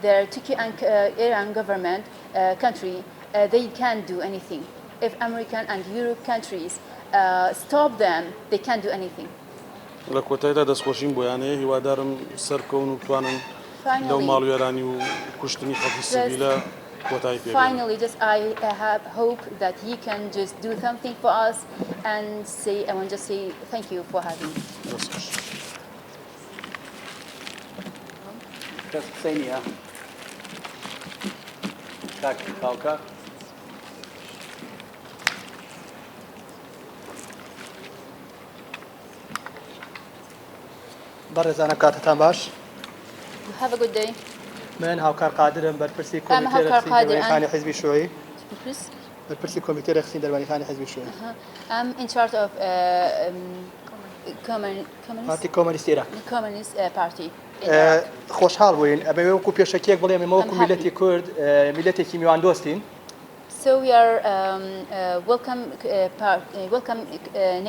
their Turkey and Iran government country, they can't do anything. If American and Europe countries stop them, they can't do anything. لە کۆتاییدا دەستخۆشیم بۆیانەیە هیوادارم سەرکەون و بتوانن لەو ماڵوێرانی و کوشتنی خەڵکی سیڤیلە کۆتایی پێ بێنن. Finally, just I have hope that he can just do something for us and say I want to just say thank you for having me. کەس قسەی نییە. کاک باوکە. بەڕێزانە کاتتان باش. Have a good day. من هاوکار قادرم بەرپرسی هاوکار کۆمیتێ قادر دەربەندیخانی حیزبی شووعی. Please. بەرپرسی کۆمیتێ رەخسین دەربەندیخانی حیزبی شووعی. I'm in charge of پارتی کۆمەنیستی عێراق. Communist Party. خۆشحاڵ بووین ئەبێ وەکو پێشەکێک بڵێم ئێمە وەکو میلەتی کورد میلەتێکی میواندۆستین. So we are welcome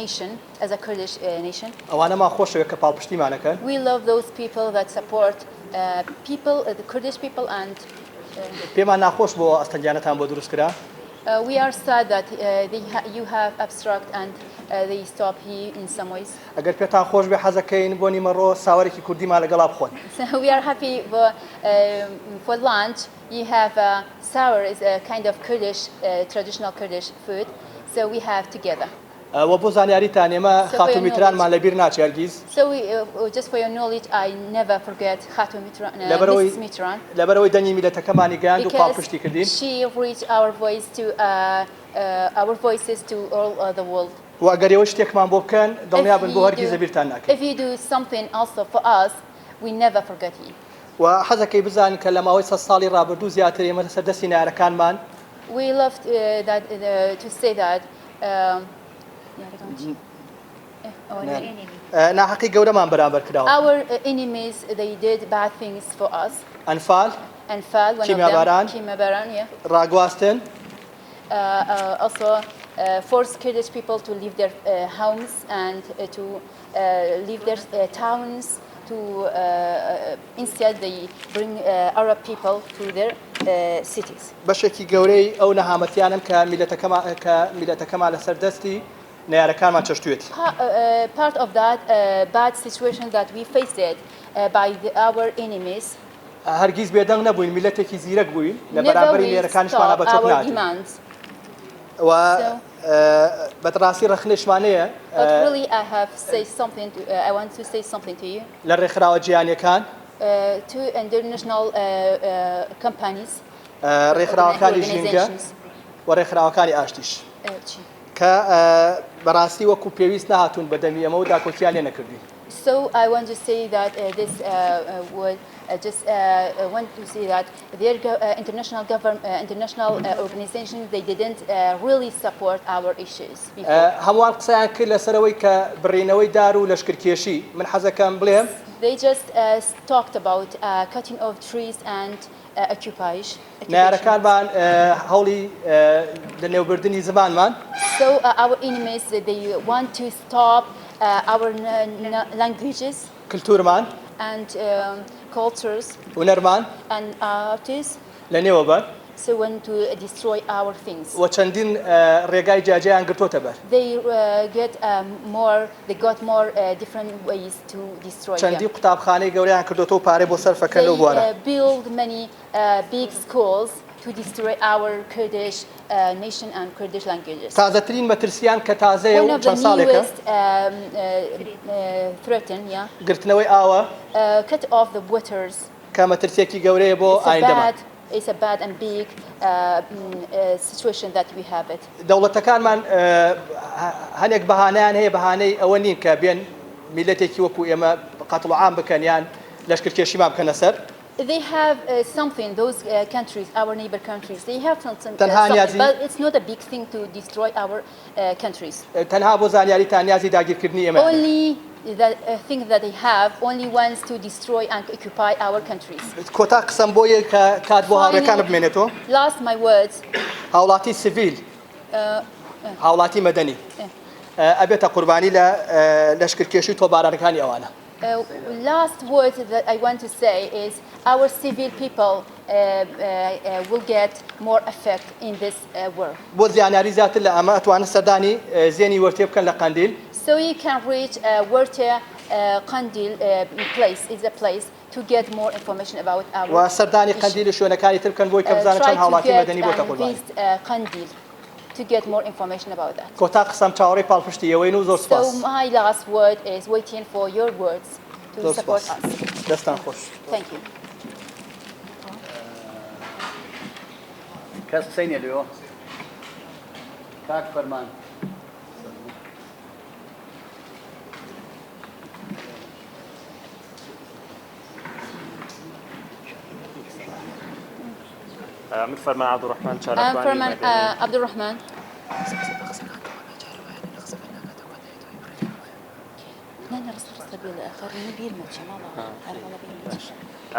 nation as a Kurdish nation. ئەوانەمان خۆشەوە کە پاڵپشتیمانەکەن. We love those people that support people, the Kurdish people and پێمان ناخۆش بۆ ئەستەنجانەتان بۆ دروست کرا. We are sad that you have abstract and they stop here in some ways. ئەگەر پێتان خۆش بێ حەزەکەین بۆ نیمەڕۆ ساوەرێکی کوردیمان لەگەڵا بخۆن. So we are happy for lunch. You have sour is a kind of Kurdish traditional Kurdish food. So we have together. وە بۆ زانیاریتان ئێمە خاتومیترانمان لەبیر ناچێ هەرگیز. So just for your knowledge, I never forget Khatomitran. لەبەرەوەی دەنگی میلەتەکەمانی گەیاند و پاڵپشتی کردین. She reached our voice to our voices to all the world. و ئەگەر ئێوە شتێکمان بۆ بکەن دڵنیابن بۆ هەرگیز لەبیرتان ناکەین. If you do something also for us, we never forget you. و حەزەکەی بزانین کە لە ماوەی 100 ساڵی ڕابردوو زیاتر ئێمە لەسەر دەستی نارەکانمان. We love to say that ناحەقی گەورەمان بەرامبەر کراوە. Our enemies they did bad things for us. ئەنفال کیمەباران ڕاگواستن. Also force Kurdish people to leave their homes and to leave their towns. Instead they bring Arab people to their cities. بەشێکی گەورەی ئەو نەهامەتیانم کە میلەتەکەمان لەسەر دەستی نارەکانمان چەشتوێت. Part of that bad situation that we faced by our enemies. هەرگیز بێدەنگ نەبووین میلەتێکی زیرەک بووین لە بەرامبەری نێرەکانیشمانە بە چۆک ناچین. و بەڕاستی ڕخنەشمانەیە But really I have say something I want to say something to you لە ڕێکخراوە جیهانیەکان to international companies ڕێکخراوەکانی ژینگە و ڕێکخراوەکانی ئاشتیش کە بەڕاستی وەکو پێویست نهاتوون بەدەمی ئەمە و داکۆکیان لێ نەکردوین. So I want to say that this would just want to say that their international organizations they didn't really support our issues before. هەمووان قسەیان کرد لەسەرەوەی کە بڕینەوەی دار و لەشکرکێشی من حەزەکەم بڵێم They just talked about cutting of trees and occupation. نارەکانمان هەوڵی لە نێوبردننی زمانمان. So our enemies they want to stop our languages. کلتورمان. And cultures. هونەرمان. And artists. لە نێوە بەر. So want to destroy our things. و چەندین ڕێگای جاجیان گرتوتە بەر. They got more different ways to destroy them. چەندی قوتابخانەی گەورەیان کردوتەوە پارەی بۆ سەرفەکەن لەو بوارە. They build many big schools to destroy our Kurdish nation and Kurdish languages. تازەترین مەترسیان کە تازەیە و چەند ساڵێکە گرتنەوەی ئاوە cut off the waters. کە مەترسیەکی گەورەیە بۆ ئایندەمان. It's a bad and big situation that we have it. دەوڵەتەکانمان هەنێک بەهانەیان هەیە بەهانەی ئەوە نین کە بێن میلەتێکی وەکو ئێمە قەتڵ عام بکەن یان لەشکرکێشیمان بکەنە سەر. They have something, those countries, our neighbor countries, they have something, but it's not a big thing to destroy our countries. تەنها بۆ زانیاریتان نیازی داگیرکردنی ئێمە. Only the thing that they have only wants to destroy and occupy our countries. کۆتا قسەم بۆیە کە کات بۆ هاوڕێکانم بمێنێتەوە. Last my words. هاوڵاتی سیڤیل. هاوڵاتی مەدەنی. ئەبێتە قوربانی لە لەشکرکێشی تۆبارانەکانی ئەوانە. Last word that I want to say is our civil people will get more effect in this war. بۆ زیانیاری زیاتر لە ئەمە ئەتوانن سەردانی زێنی وەرتێ بکەن لە قەندیل. So you can reach Werte Qandil place is a place to get more information about our. و سەردانی قەندیل شوێنەکانی تر بکەن بۆی کە بزانن چەند هاوڵاتی مەدەنی بۆتە قوربانی. Qandil to get more information about that. کۆتا قسەم چاوەڕێی پاڵپشتی ئەوەین و زۆر سپاس. So my last word is waiting for your words to support us. دەستان خۆش. Thank you. کەس قسەی نێدوێ کاک فەرمان. من فرمان عبدالرحمن چالاکوانی. عبدالرحمن.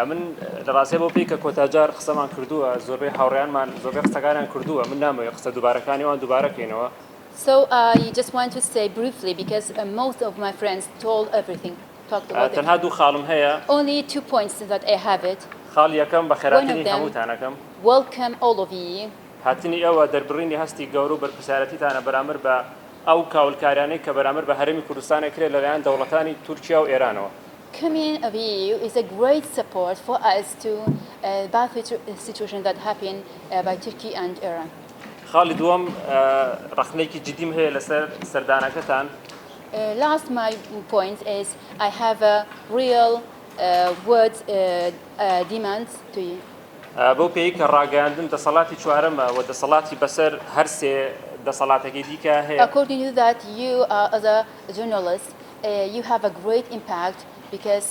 من لەڕاستی بۆ پێی کە کۆتاجار قسەمان کردووە زۆربەی هاوڕێیانمان زۆربەی قسەکانیان کردووە من نامەوێت قسە دووبارەکانی وان دووبارەکەینەوە. So I just want to say briefly because most of my friends told everything. تەنها دوو خاڵم هەیە. Only 2 points that I have it. خاڵ یەکەم بە خێراتنی هەمووتانەکەم. Welcome all of you. هاتنی ئەوە دەربڕینی هەستی گەورە و بەرپرسیارەتیتانە بەرامبەر بە ئەو کاولکاریانەی کە بەرامبەر بە هەرێمی کوردستانە کرێت لەلایەن دەوڵەتانی تورکیا و ئێرانەوە. Coming of you is a great support for us to bad situation that happened by Turkey and Iran. خاڵی دووەم ڕخنەیەکی جدیم هەیە لەسەر سەردانەکەتان. Last my point is I have a real word demands to you. بۆ پێی کە ڕاگەاندن دەسەڵاتی چوارەمە و دەسەڵاتی بەسەر هەر سێ دەسەڵاتێکی دیکە هەیە. According to that you as a journalist you have a great impact because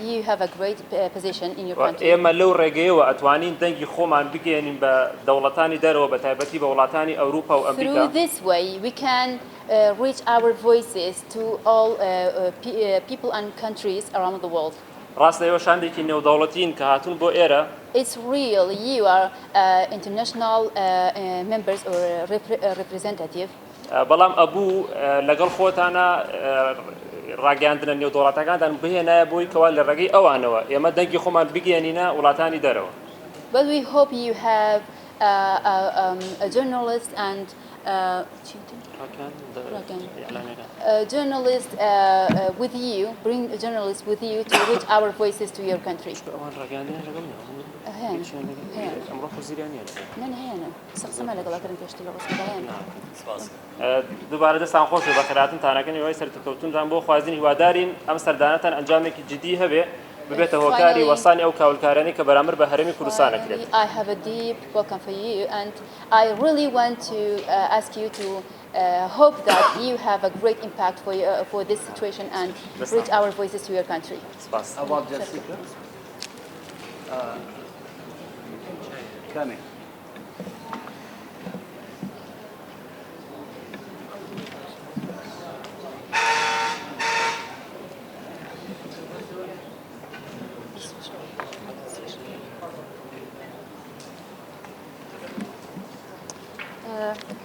you have a great position in your country. ئێمە لەو ڕێگەیەوە ئەتوانین دەنگی خۆمان بگەێنین بە دەوڵەتانی دەرەوە بە تایبەتی بە وڵاتانی ئەوروپا و ئەمریکا. Through this way we can reach our voices to all people and countries around the world. ڕاستە ئێوە شاندێکی نێودەوڵەتین کە هاتوون بۆ ئێرە. It's real you are international members or representative. بەڵام ئەبوو لەگەڵ خۆتانە ڕاگەاندنە نێودەوڵەتەکانتان بهێنایە بۆی کەوا لە ڕێگەی ئەوانەوە ئێمە دەنگی خۆمان بگەێنینە وڵاتانی دەرەوە. But we hope you have a journalist and journalist with you, bring a journalist with you to reach our voices to your country. دووبارە دەستان خۆش بە خێراتنتانەکەنی وای سەرکەوتونتان بۆ خوازنی هیوادارین ئەم سەردانەتان ئەنجامێکی جدی هەبێ ببێتە هۆکاری وەسانی ئەو کاولکارانەی کە بەرامبەر بە هەرێمی کوردستان ئەکرێت. I have a deep welcome for you and I really want to ask you to hope that you have a great impact for this situation and reach our voices to your country. Coming.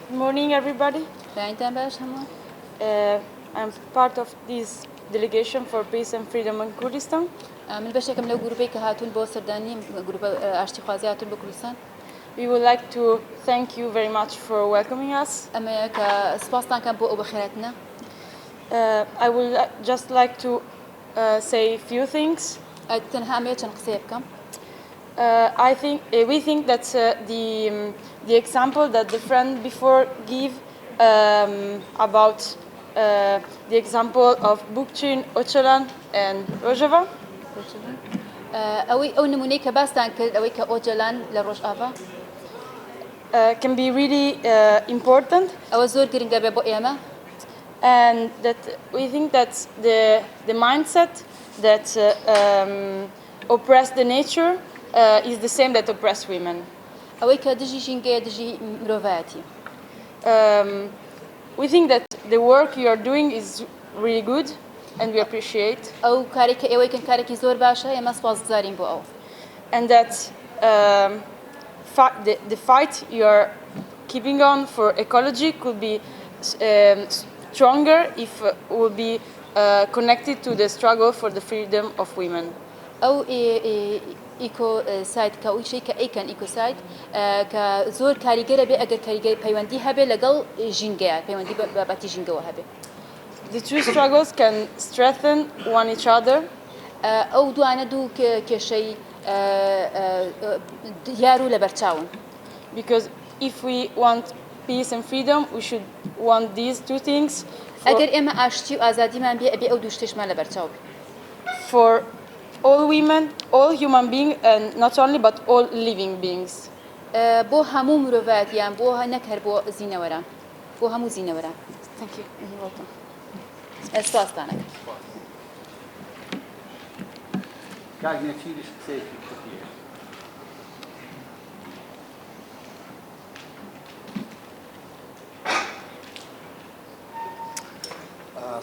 Good morning, everybody. I'm part of this delegation for peace and freedom in Kurdistan. من بەشێکم لەو گروپەی کە هاتوون بۆ سەردانی گروپە ئاشتی خوازی هاتوون بۆ کوردستان. We would like to thank you very much for welcoming us. ئەمەیە کە سپاستان کەم بۆ ئەو بەخێراتنە. I would just like to say a few things. تەنها ئەمەیە چەند قسەیە بکەم. We think that the example that the friend before gave about the example of Bukchin, Öcalan and Rojava ئەو نمونەی کە باستان کرد ئەوەی کە ئۆجەلان لە ڕۆژئاوا can be really important. ئەوە زۆر گرنگە بێ بۆ ئێمە. And that we think that the mindset that oppress the nature is the same that oppress women. ئەوەی کە دژی ژینگەیە دژی مرۆڤایەتی. We think that the work you are doing is really good and we appreciate. ئەو کارێک کە ئێوەی کەن کارێکی زۆر باشە ئێمە سپاسگوزارین بۆ ئەو. And that the fight you are keeping on for ecology could be stronger if it would be connected to the struggle for the freedom of women. ئەو ئیکۆسایت کە ئەوشەی کە ئەیکەن ئیکۆسایت کە زۆر کاریگەرە بێ ئەگەر کاریگەری پەیوەندی هەبێ لەگەڵ ژینگەیە پەیوەندی بابەتی ژینگەوە هەبێ. The two struggles can strengthen one each other. ئەو دوانە دوو کێشەی یار و لەبەرچاون. Because if we want peace and freedom, we should want these two things. ئەگەر ئێمە ئاشتی و ئازادیمان بێ ئەبێ ئەو دوو شتێشمان لەبەرچاو بێ. For all women, all human beings, and not only but all living beings. بۆ هەموو مرۆڤایەتیان بۆ نەک هەر بۆ زینەوەران بۆ هەموو زینەوەران. Thank you. سپاستانە. کاگنێچیریش قسەیەکی کوردیە.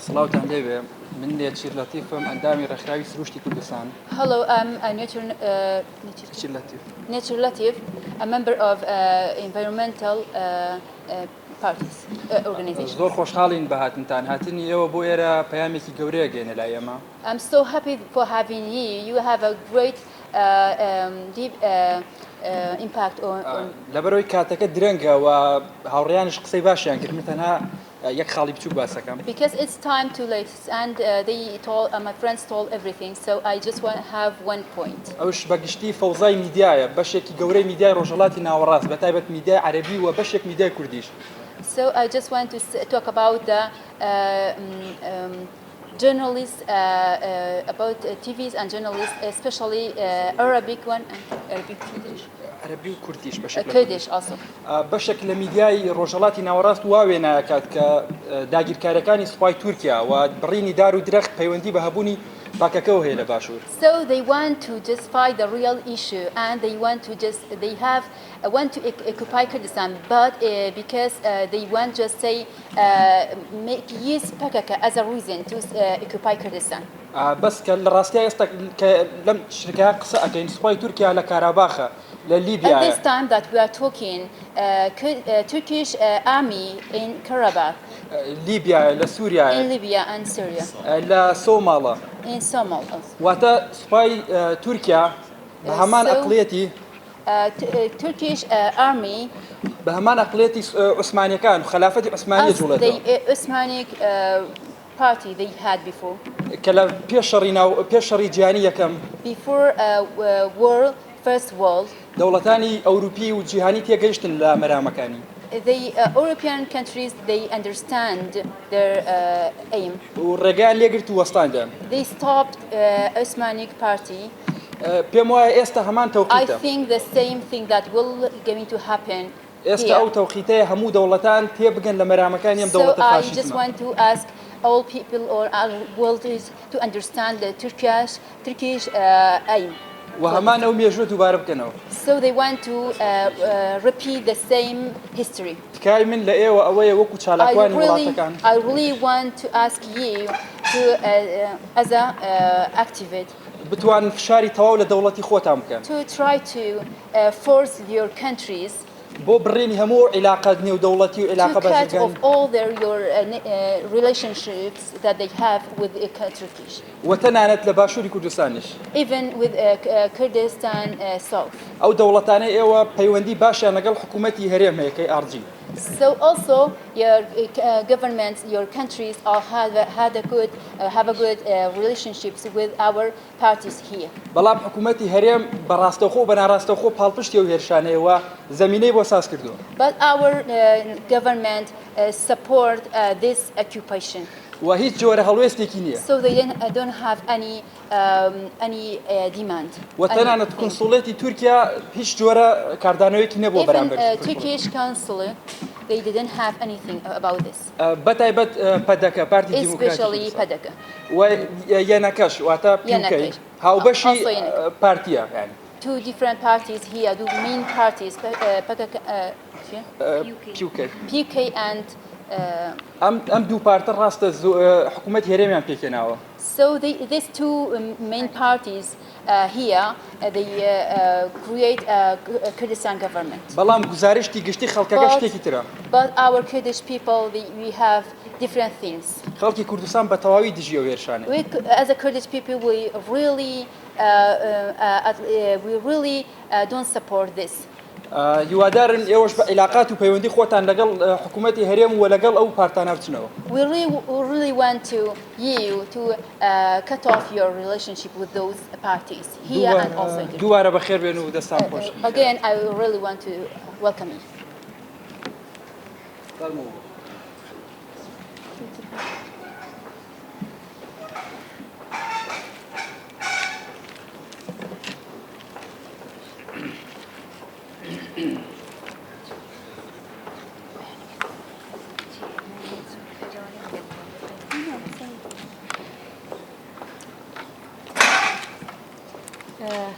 سڵاوتان لێوێ من نێچیر لەتیفم ئەندامی ڕێکخراوی سروشتی کوردستان. Hello, I'm Nature Latif, a member of environmental parties organization. زۆر خۆشحاڵین بە هاتنتان هاتنی ئێوە بۆ ئێرە پەیامێکی گەورەیە گەێنە لای ئێمە. I'm so happy for having you. You have a great deep impact on لەبەرەوەی کاتەکە درەنگە و هاوڕێیانش قسەی باشیان کرد من تەنها یەک خاڵی بچووک باسەکەم. Because it's time too late and my friends told everything, so I just want to have one point. ئەوش بەگشتی فەوزای میدیایە بەشێکی گەورەی میدیای ڕۆژهەڵاتی ناوەڕاست بەتایبەت میدیای عەرەبی و بەشێک میدیای کوردیش. So I just want to talk about the journalists, about TVs and journalists, especially Arabic one and Arabic Kurdish. عەرەبی و کوردیش Kurdish also. بەشێک لە میدیای ڕۆژهەڵاتی ناوەڕاست واوێ ناکات کە داگیرکاریەکانی سوپای تورکیا و بڕینی دار و درەخت پەیوەندی بە هەبوونی باکەکەەوە هەیە لە باشوور. So they want to just fight the real issue and they want to occupy Kurdistan, but because they want just say use PKK as a reason to occupy Kurdistan. بەس کە لە ڕاستیە ئێستا کە لەم شرکەیە قسە ئەکەین سوپای تورکیا لە کاراباخە لە لیبیا. At this time that we are talking, Turkish army in Karabakh. لیبیا لە سووریا. In Libya and Syria. لە سۆماڵە. In Somalia. واتە سوپای تورکیا بە هەمان ئەقڵیەتی Turkish army بە هەمان ئەقلێتی عوسمانیەکان و خلافەتی عوسمانی as جوڵێتەوە the Osmanic party they had before. کە لە پێشەڕی جیهانی یەکەم Before world first world. دەوڵەتانی ئەوروپی و جیهانی تێگەیشتن لە مەرامەکانی. The European countries they understand their aim. و ڕێگەیان لێگرت و وەستاندان. They stopped Osmanic party. پێم وایە ئێستا هەمان I تەوقیتە. think the same thing that will going to happen. ئێستا ئەو تەوقیتەیە هەموو دەوڵەتان تێبگەن لە مەرامەکانی ئەم So دەوڵەتە I فاشیزمە. just want to ask all people or all world to understand the Turkish aim. و هەمان ئەو مێژوە دووبارە بکەنەوە. So they want to repeat the same history. تکای من لە ئێوە ئەوەیە وەکو چالاکوانی وڵاتەکان. I really want to ask you to as a activist بتوان فشاری تەواو لە دەوڵەتی خۆتان بکەن. to try to force your countries بۆ بڕێنی هەموو عیلاقات نێودەوڵەتی و عیلاقە to cut بەرزەکان. off all your relationships that they have with Turkish. و تەنانەت لە باشووری کوردستانیش. Even with Kurdistan south. ئەو دەوڵەتانەی ئێوە پەیوەندی باشیان لەگەڵ حکوومەتی هەرێم هەیە کەی RG. So also your governments, your countries all have a good relationships with our parties here. بەڵام حکوومەتی هەرێم بەڕاستەوخۆ بە ناڕاستەوخۆ پاڵپشتی و هێرشانەیەوە زەمینەی بۆ ساز کردووە. But our government support this occupation. و هیچ جۆرە هەڵوێستێکی نییە. So they don't have any demand. و تەنانەت کۆنسوڵێتی تورکیا هیچ جۆرە کاردانەوەیەکی نەبوو بەرامبەر. Even Turkish consulate they didn't have anything about this. بەتایبەت پەدەکە پارتی Especially پەدەکە. و یەنەکەش واتە پیوکەی هاوبەشی پارتیە یعنی. Two different parties here, two main parties, PUK and ئەم دوو پارتە ڕاستە حکوومەت هێرێمیان پێکێناوە. So these two main parties here they create a Kurdistan government. بەڵام گزارشتی گشتی خەڵکەکە شتێکی ترە. But our Kurdish people we have different things. خەڵکی کوردستان بە تەواوی دژی و هێرشانە. As a Kurdish people we really don't support this. هیوادارن ئێوەش بە عیلاقات و پەیوەندی خۆتان لەگەڵ حکوومەتی هەرێم و لەگەڵ ئەو پارتانە بچنەوە. We really want you to cut off your relationship with those parties here and also. دووبارە بەخێر بێن و دەستان خۆش. Again, I really want to welcome you.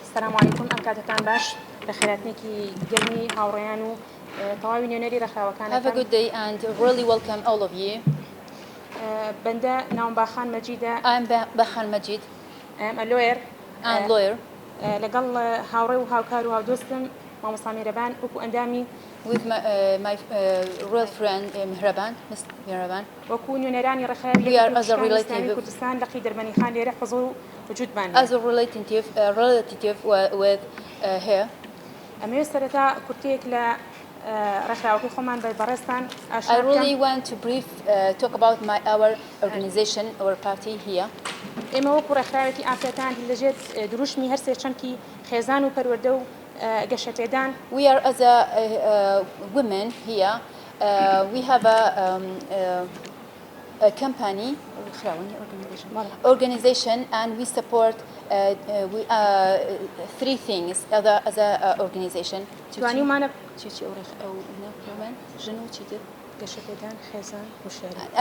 السلام عليكم ئەم کاتتان باش بە خێراتنێکی گەرمی هاوڕێیان و تەواوی نوێنەری ڕێکخراوەکانە. Have a good day and really welcome all of you. بەندە ناوم باخان مەجیدە. I'm Bakhan Majid. I'm a lawyer. I'm lawyer. لەگەڵ هاوڕێ و هاوکار و هاودۆستم مامۆستا میرەبان وەکو ئەندامی with my real friend Mihraban, Ms. Mihraban. وەکو نوێنەرانی ڕێکخراوی کوردستان لەقی دەربەندیخان لێرە حەزڵ و وجودمان. As a relative with her. ئەمەوێت سەرەتا کورتەیەک لە ڕێکخراوەکەی خۆمان بەڕێستان I really want to brief talk about our organization, our party here. ئێمە وەکو ڕێکخراوێکی ئافرەتان لەژێر دروشمی هەر سێ چەمکی خێزان و پەروەردە و گەشەپێدان. We are as a women here. We have a company, organization, and we support three things as a organization.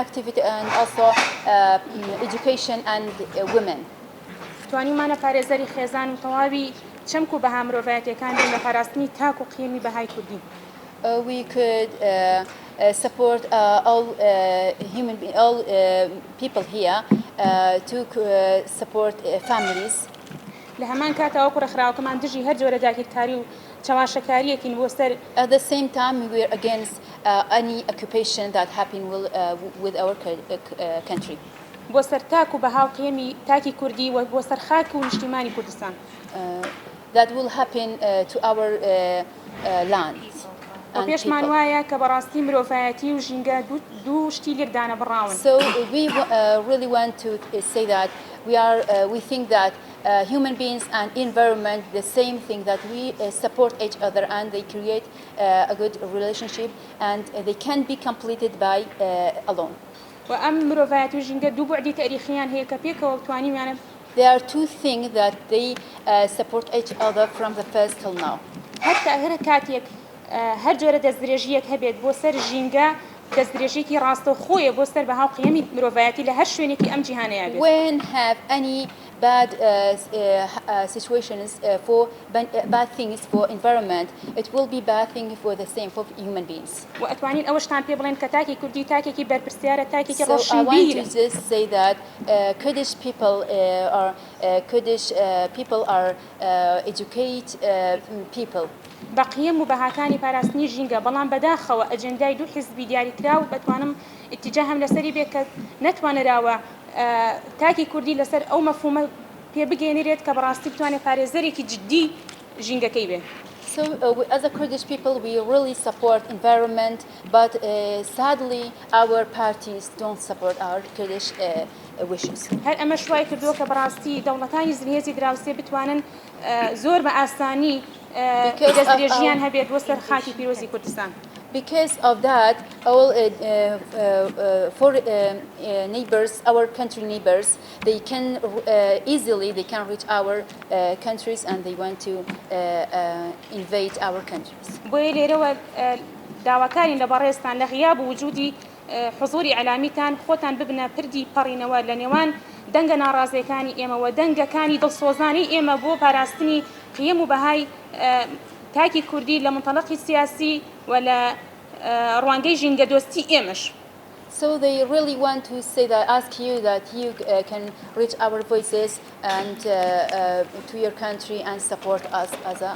Activity and also education and women. توانیمانە پارێزەری خێزان و تەواوی چەمک و بەها مرۆڤایەتیەکان بین لە پاراستنی تاک و قیمی بەهای کوردی. We could support all people here to support families. لە هەمان کاتەوە ڕێکخراوەکەمان دژی هەر جۆرە داگیرکاری و چاواشەکاریەکین بۆ سەر. At the same time we are against any occupation that happen with our country. بۆ سەر تاک و بەها و قیمی تاکی کوردی و بۆ سەر خاک و نیشتیمانی کوردستان. that will happen to our land. پێشمان وایە کە بەڕاستی مرۆڤایەتی و ژینگە دوو شتی لێکدانە بڕاون. So we really want to say that we think that human beings and environment the same thing, that we support each other and they create a good relationship and they can be completed by alone. و ئەم مرۆڤایەتی و ژینگە دوو بوعدی تاریخیان هەیە کە پێکەوە بتوانیمانە There are two things that they support each other from the first till now. حتى هەر کاتێک هەر جۆرە دەستدرێژیەک هەبێت بۆ سەر ژینگە دەستدرێژێکی ڕاستەوخۆیە بۆ سەر بەهاو قیەمی مرۆڤایەتی لە هەر شوێنێکی ئەم جیهانەیە بێت. When have any bad situations for bad things for environment, it will be bad thing for the same for human beings. و ئەتوانین ئەوەشتان پێ بڵێن کە تاکی کوردی تاکێکی بەرپرسیارە تاکێکی So I want ڕۆشنبیرە. to just say that Kurdish people are educate people. بەقیەم و بەهاکانی پاراستنی ژینگە بەڵام بەداخەوە ئەجەندای دوو حیزبی دیاریکرا و بەتوانم ئیتیجا هەم لەسەری بێت کە نەتوانراوە تاکی کوردی لەسەر ئەو مەفهومە پێ بگەێنرێت کە بەڕاستی بتوانێت پارێزەرێکی جدی ژینگەکەی بێت. So as a Kurdish people, we really support environment, but sadly our parties don't support our Kurdish wishes. هەر ئەمە شوای کردووە کە بەڕاستی دەوڵەتانی زنهێزی دراوسێ بتوانن زۆر بە ئاسانی دەستدرێژیان هەبێت بۆ سەر خاکی پیرۆزی کوردستان. Because of that, all neighbors, our country neighbors, they can easily reach our countries and they want to invade our countries. بۆیە لێرەوە داواکارین لە بەڕێستان لە غیاب و وجودی حضوری عەلامیتان خۆتان ببنە پردی پەڕینەوە لە نێوان دەنگە ناڕازیەکانی ئێمەوە دەنگەکانی دڵسۆزانی ئێمە بۆ پاراستنی قیەم و بەهای تاکی کوردی لە منطەلەقی سیاسی و لە ڕوانگەی ژینگە دۆستی ئێمەش. So they really want to say that, ask you that you can reach our voices and to your country and support us as a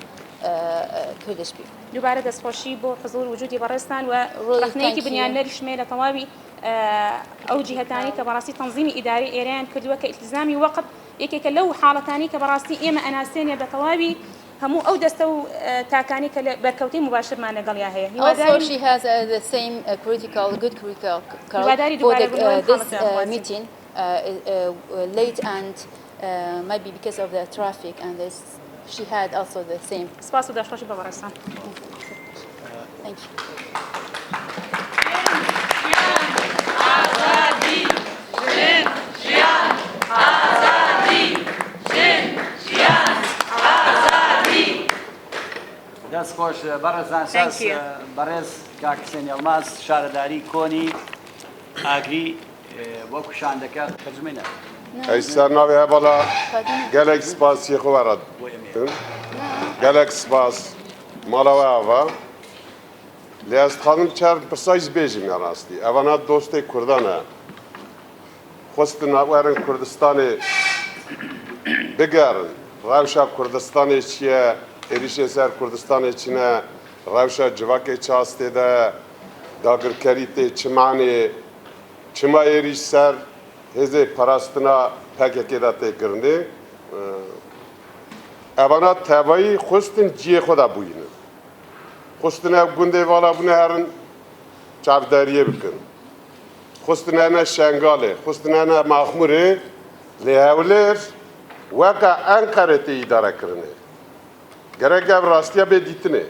Kurdish people. دووبارە دەستخۆشی بۆ حضور وجودی بەڕێستان و ڕخنەیەکی بنیاننەری شمێ لە تەواوی ئەو جیهەتانی کە بەڕاستی تەنظیمی ئیداری ئێرەیان کردووە کە ئیلتیزامی وەقت یەکێکە لەو حاڵەتانی کە بەڕاستی ئێمە ئەناسێنێ بە تەواوی هەموو ئەو دەستە و تاکانی کە بەرکەوتەی مباشرمان لەگەڵیا هەیە. Also she has the same good critical for this meeting late and maybe because of the traffic and this she had also the same. سپاس و دەستخۆشی بە بەڕێستان. Thank you. دەست خۆش بەڕێزان ساس بەڕێز کاکسێن ئەڵماس شارەداری کۆنی ئاگری وەکو شاندەکە تەرجمەی نەکرد. ئەیستا ناوی هەبەڵا گەلێک سپاسی خۆوەڕەت گەلێک سپاس ماڵەوە ئەوە لێ ئەستخانم چار پرسایز بێژیم ڕاستی ئەوەنات دۆستی کوردانە خۆستن وەرن کوردستانی بگەڕن ڕەوشە کوردستانی چییە ێریشێ سەر کوردستانی چینە ڕەوشە جوواکێ چاستێدە داگرکەری تێ چمانێ چما ێریش سەر هێزێ پەراستنا پەکێکێدا تێکردێ ئەوەنە تەبایی خۆستن جیێ خۆدا بووینن خۆستنە گوندێ واڵا بوونە هەرن چاوداریە بکن خۆستنەنە شەنگالێ خۆستنەنە ماخمورێ لێ هەولێر وەکە ئەنقەرێتی ئیدارەکردنێ گەرەگە ڕاستیە بێ دیتنێ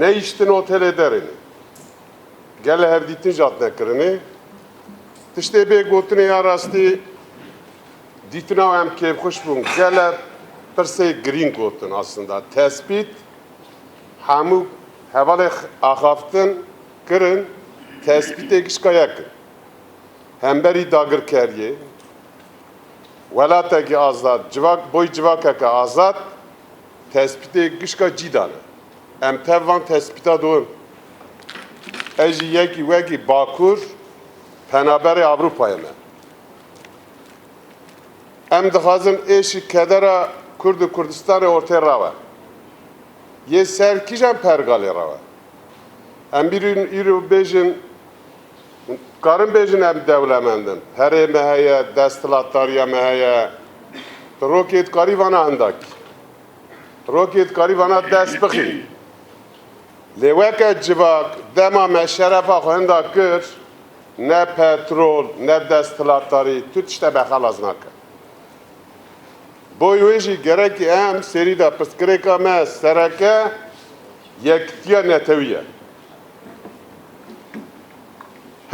نەیشتن ئۆتێلێ دەرێنێ گەلە هەردیتن ژات نەکردنێ تشتێ بێ گوتنێ یا ڕاستی دیتناو ئەم کێ خوش بوون گەلە پرسێ گرین گوتن ئاسندا تەسبیت هەموو هەواڵێ ئاخافتن کردن تەسبیتێکیش کایەکن هەمبەری داگرکەریێ وڵاتێکی ئازاد بۆی جوواکێکە ئازاد تەسبیتێک گشکە جیدانە ئەم تەڤان تەسبیتا دۆن ئەژی یەکی وەکی باکوور پەنابەری ئەڤروپایەمە ئەم دەخوازن ئێشی کەدەرە کورد و کوردستانی ئۆرتێ ڕاوە یە سەرکیژان پەرگاڵێ ڕاوە ئەم بیرین ئیرۆ بێژن کارم بێژن ئەم دەوڵەمەندن هەرێمە هەیە دەستڵاتداریەمە هەیە ڕۆکێتکاری وانە هەنداکی ڕۆکێتکاری وانە دەست بخی لێوەکە جڤاک دەما مە شەرەفا خۆ هەندا کرد نە پەترۆل نە دەستهڵاتداری تو تشتە بەخەڵاز ناکە بۆی وێژی گەرەکی ئەم سێریدا پرسکرێکا مە سەرەکە یەکتیە نەتەویە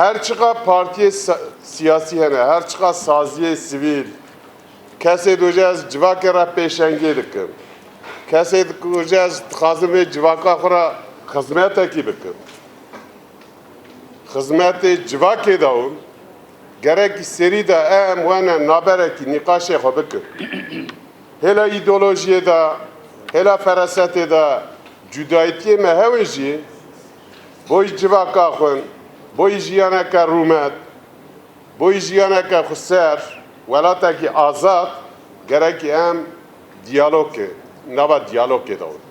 هەرچقا پارتیە سیاسی هەنە هەرچقا سازیە سیویل کەسێ دوژە ئەس جڤاکێ را پێشەنگێ دکم کەسێ دوژە ئەس دixwazim civaka xwe ra xizmetekî bikim xizmetê civakê de hûn gerekî serî de em wene naberekî nîqaşê xwe bikin hêla îdeolojiyê de hêla ferasetê de cudayîtiyê me hewê jî boî civaka xwe boî jiyaneke rûmet boî jiyaneke xweser welatekî azad gerekî em diyalogê nava diyalogê de hûn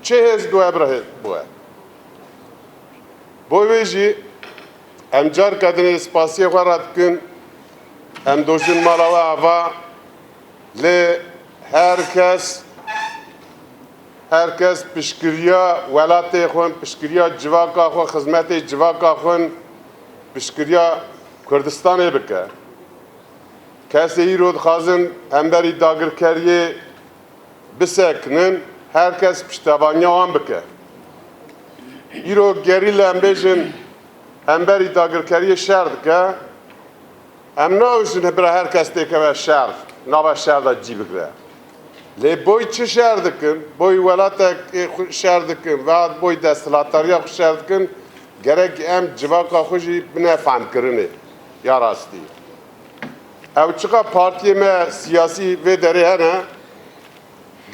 çi hêz duebre bûye بۆ وێ ژی ئەم جار کە دنێ سپاسیە خۆ ڕات بکەن ئەم دۆژن ماڵەوە ئاوا لێ هەر کەس پشکریە وەلاتێ خۆن پشکریە جڤاکا خۆ خزمەتێ جڤاکا خۆن پشکریە کوردستانê bike kesê îro dixwazin hemberî dagirkeriyê bisekinin her kes piştevaniya wan bike îro gerî li em bêjin hemberî dagirkeriyê şer dike em naûjin bira her kes têkeve şer nava şer de cî bigire lê boî çi şer dikin boî welatekê şer dikin ve boî desthilatdariya xwe şer dikin gerek em civaka xwe jî bine femkirinê ya rastî ew çiqa partiyê me siyasî vê derê hene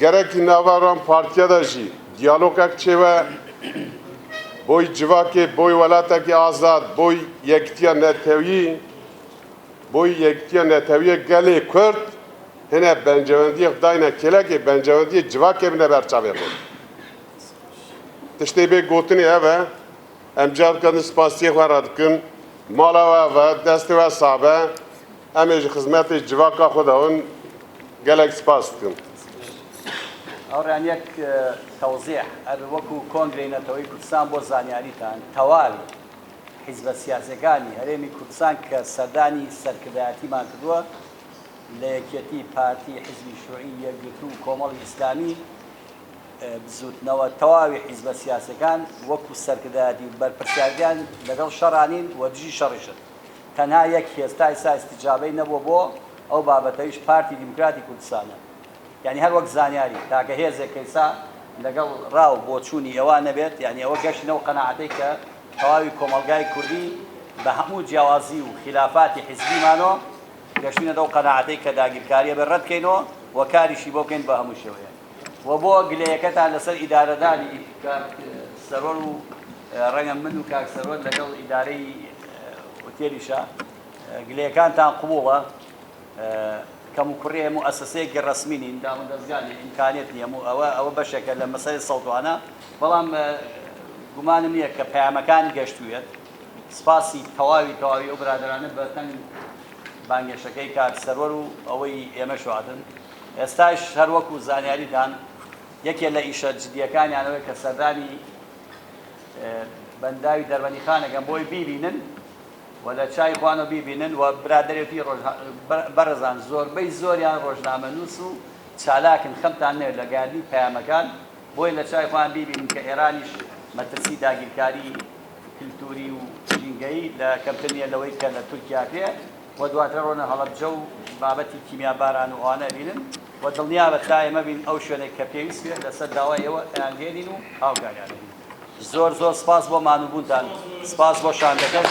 gerekî navaran partiya de jî diyalogek çêwe boî civakê boî welatekî azad boî yektiya netewî boî yektiya netewîyê gelê Kurd hine bencevendiyê dayne kêlekê bencevendiyê civakê bine berçavê xwe tiştê bê gotinê ev e em carkadin spasiyê xwe ra dikin mala we ve destê we sabe em ê ji xizmetê civaka xwe de hûn gelek spas dikin ئەوڕیان یەک تەوزیح ئەر وەکو کۆنگرەی نەتەوەی کوردستان بۆ زانیاریتان تەواوی حیزبە سیاسەکانی هەرێمی کوردستان کە سەردانی سەرکردایەتیمان کردووە لە یەکێتی پارتی حیزبی شووعی یەکگرتو و کۆمەڵی ئیسلامی بزوتنەوە تەواوی حیزبە سیاسەکان وەکو سەرکردایەتی و بەرپرسیاریان لەگەڵ شەڕانین و دژی شەڕیشن تەنها یەک هێستا ئێستا ئیستیجابەی نەبووە بۆ ئەو بابەتەویش پارتی دیموکراتی کوردستانە یعنی هەر وەک زانیاری تاکە هێزێک ئێستا لەگەڵ ڕاو بۆ چوونی ئەوە نەبێت یعنی ئەوە گەشتنەوە قەناعەتەی کە تەواوی کۆمەلگای کوردی بە هەموو جیاوازی و خلافاتی حیزبیمانەوە گەشتینە دەو قەناعەتەی کە داگیرکاریە بە ڕەتکەینەوە و کاریشی بۆ بکەین بە هەموو شێوەیە و بۆ گلەیەکەتان لەسەر ئیدارەدانی سەرۆر و ڕەنگە من و کاک سەرۆر لەگەڵ ئیدارەی ئۆتێلیشە گلەیەکانتان قبوڵە کەم و کوڕی هەموو ئەسەسەیەکی ڕەسمی نین داوە دەستگانی ئیمکانێت نیە ئەوە بەشێکە لە مەسەلەی سەڵتوانە بەڵام گومانم نییە کە پەیامەکانی گەشتوویەت سپاسی تەواوی ئەو برادرانە بە تەنگ بانگێشەکەی کاک سەرۆر و ئەوەی ئێمە شوادن ئێستاش هەر وەکو زانیاریتان یەکێک لە ئیشە جدیەکانیانەوەی کە سەردانی بەنداوی دەربەندیخانەکەم بۆی بیبینن و لە چای خوانە بیبینن و برادێتی بەڕێزان زۆربەی زۆریان ڕۆژنامە نووس و چالاکن خەمتان نێت لە گاردی پەیامەکان بۆی لە چای خوان بیبینن کە ئێرانیش مەترسی داگیرکاری کلتوری و جینگەی لە کەمترنیە لەوەی کە لە تورکیا پێ و دواتر ڕۆنە هەڵەبجە و بابەتی کیمیاباران و ئەوانە بینن و دڵنیا بە تا ئێمە بین ئەو شوێنێک کە پێویست بێت لەسەر داوای ئێوە ئەیانگێنین و ئاوگاریان بین زۆر سپاس بۆ مانووبوونتان سپاس بۆ شاندەکە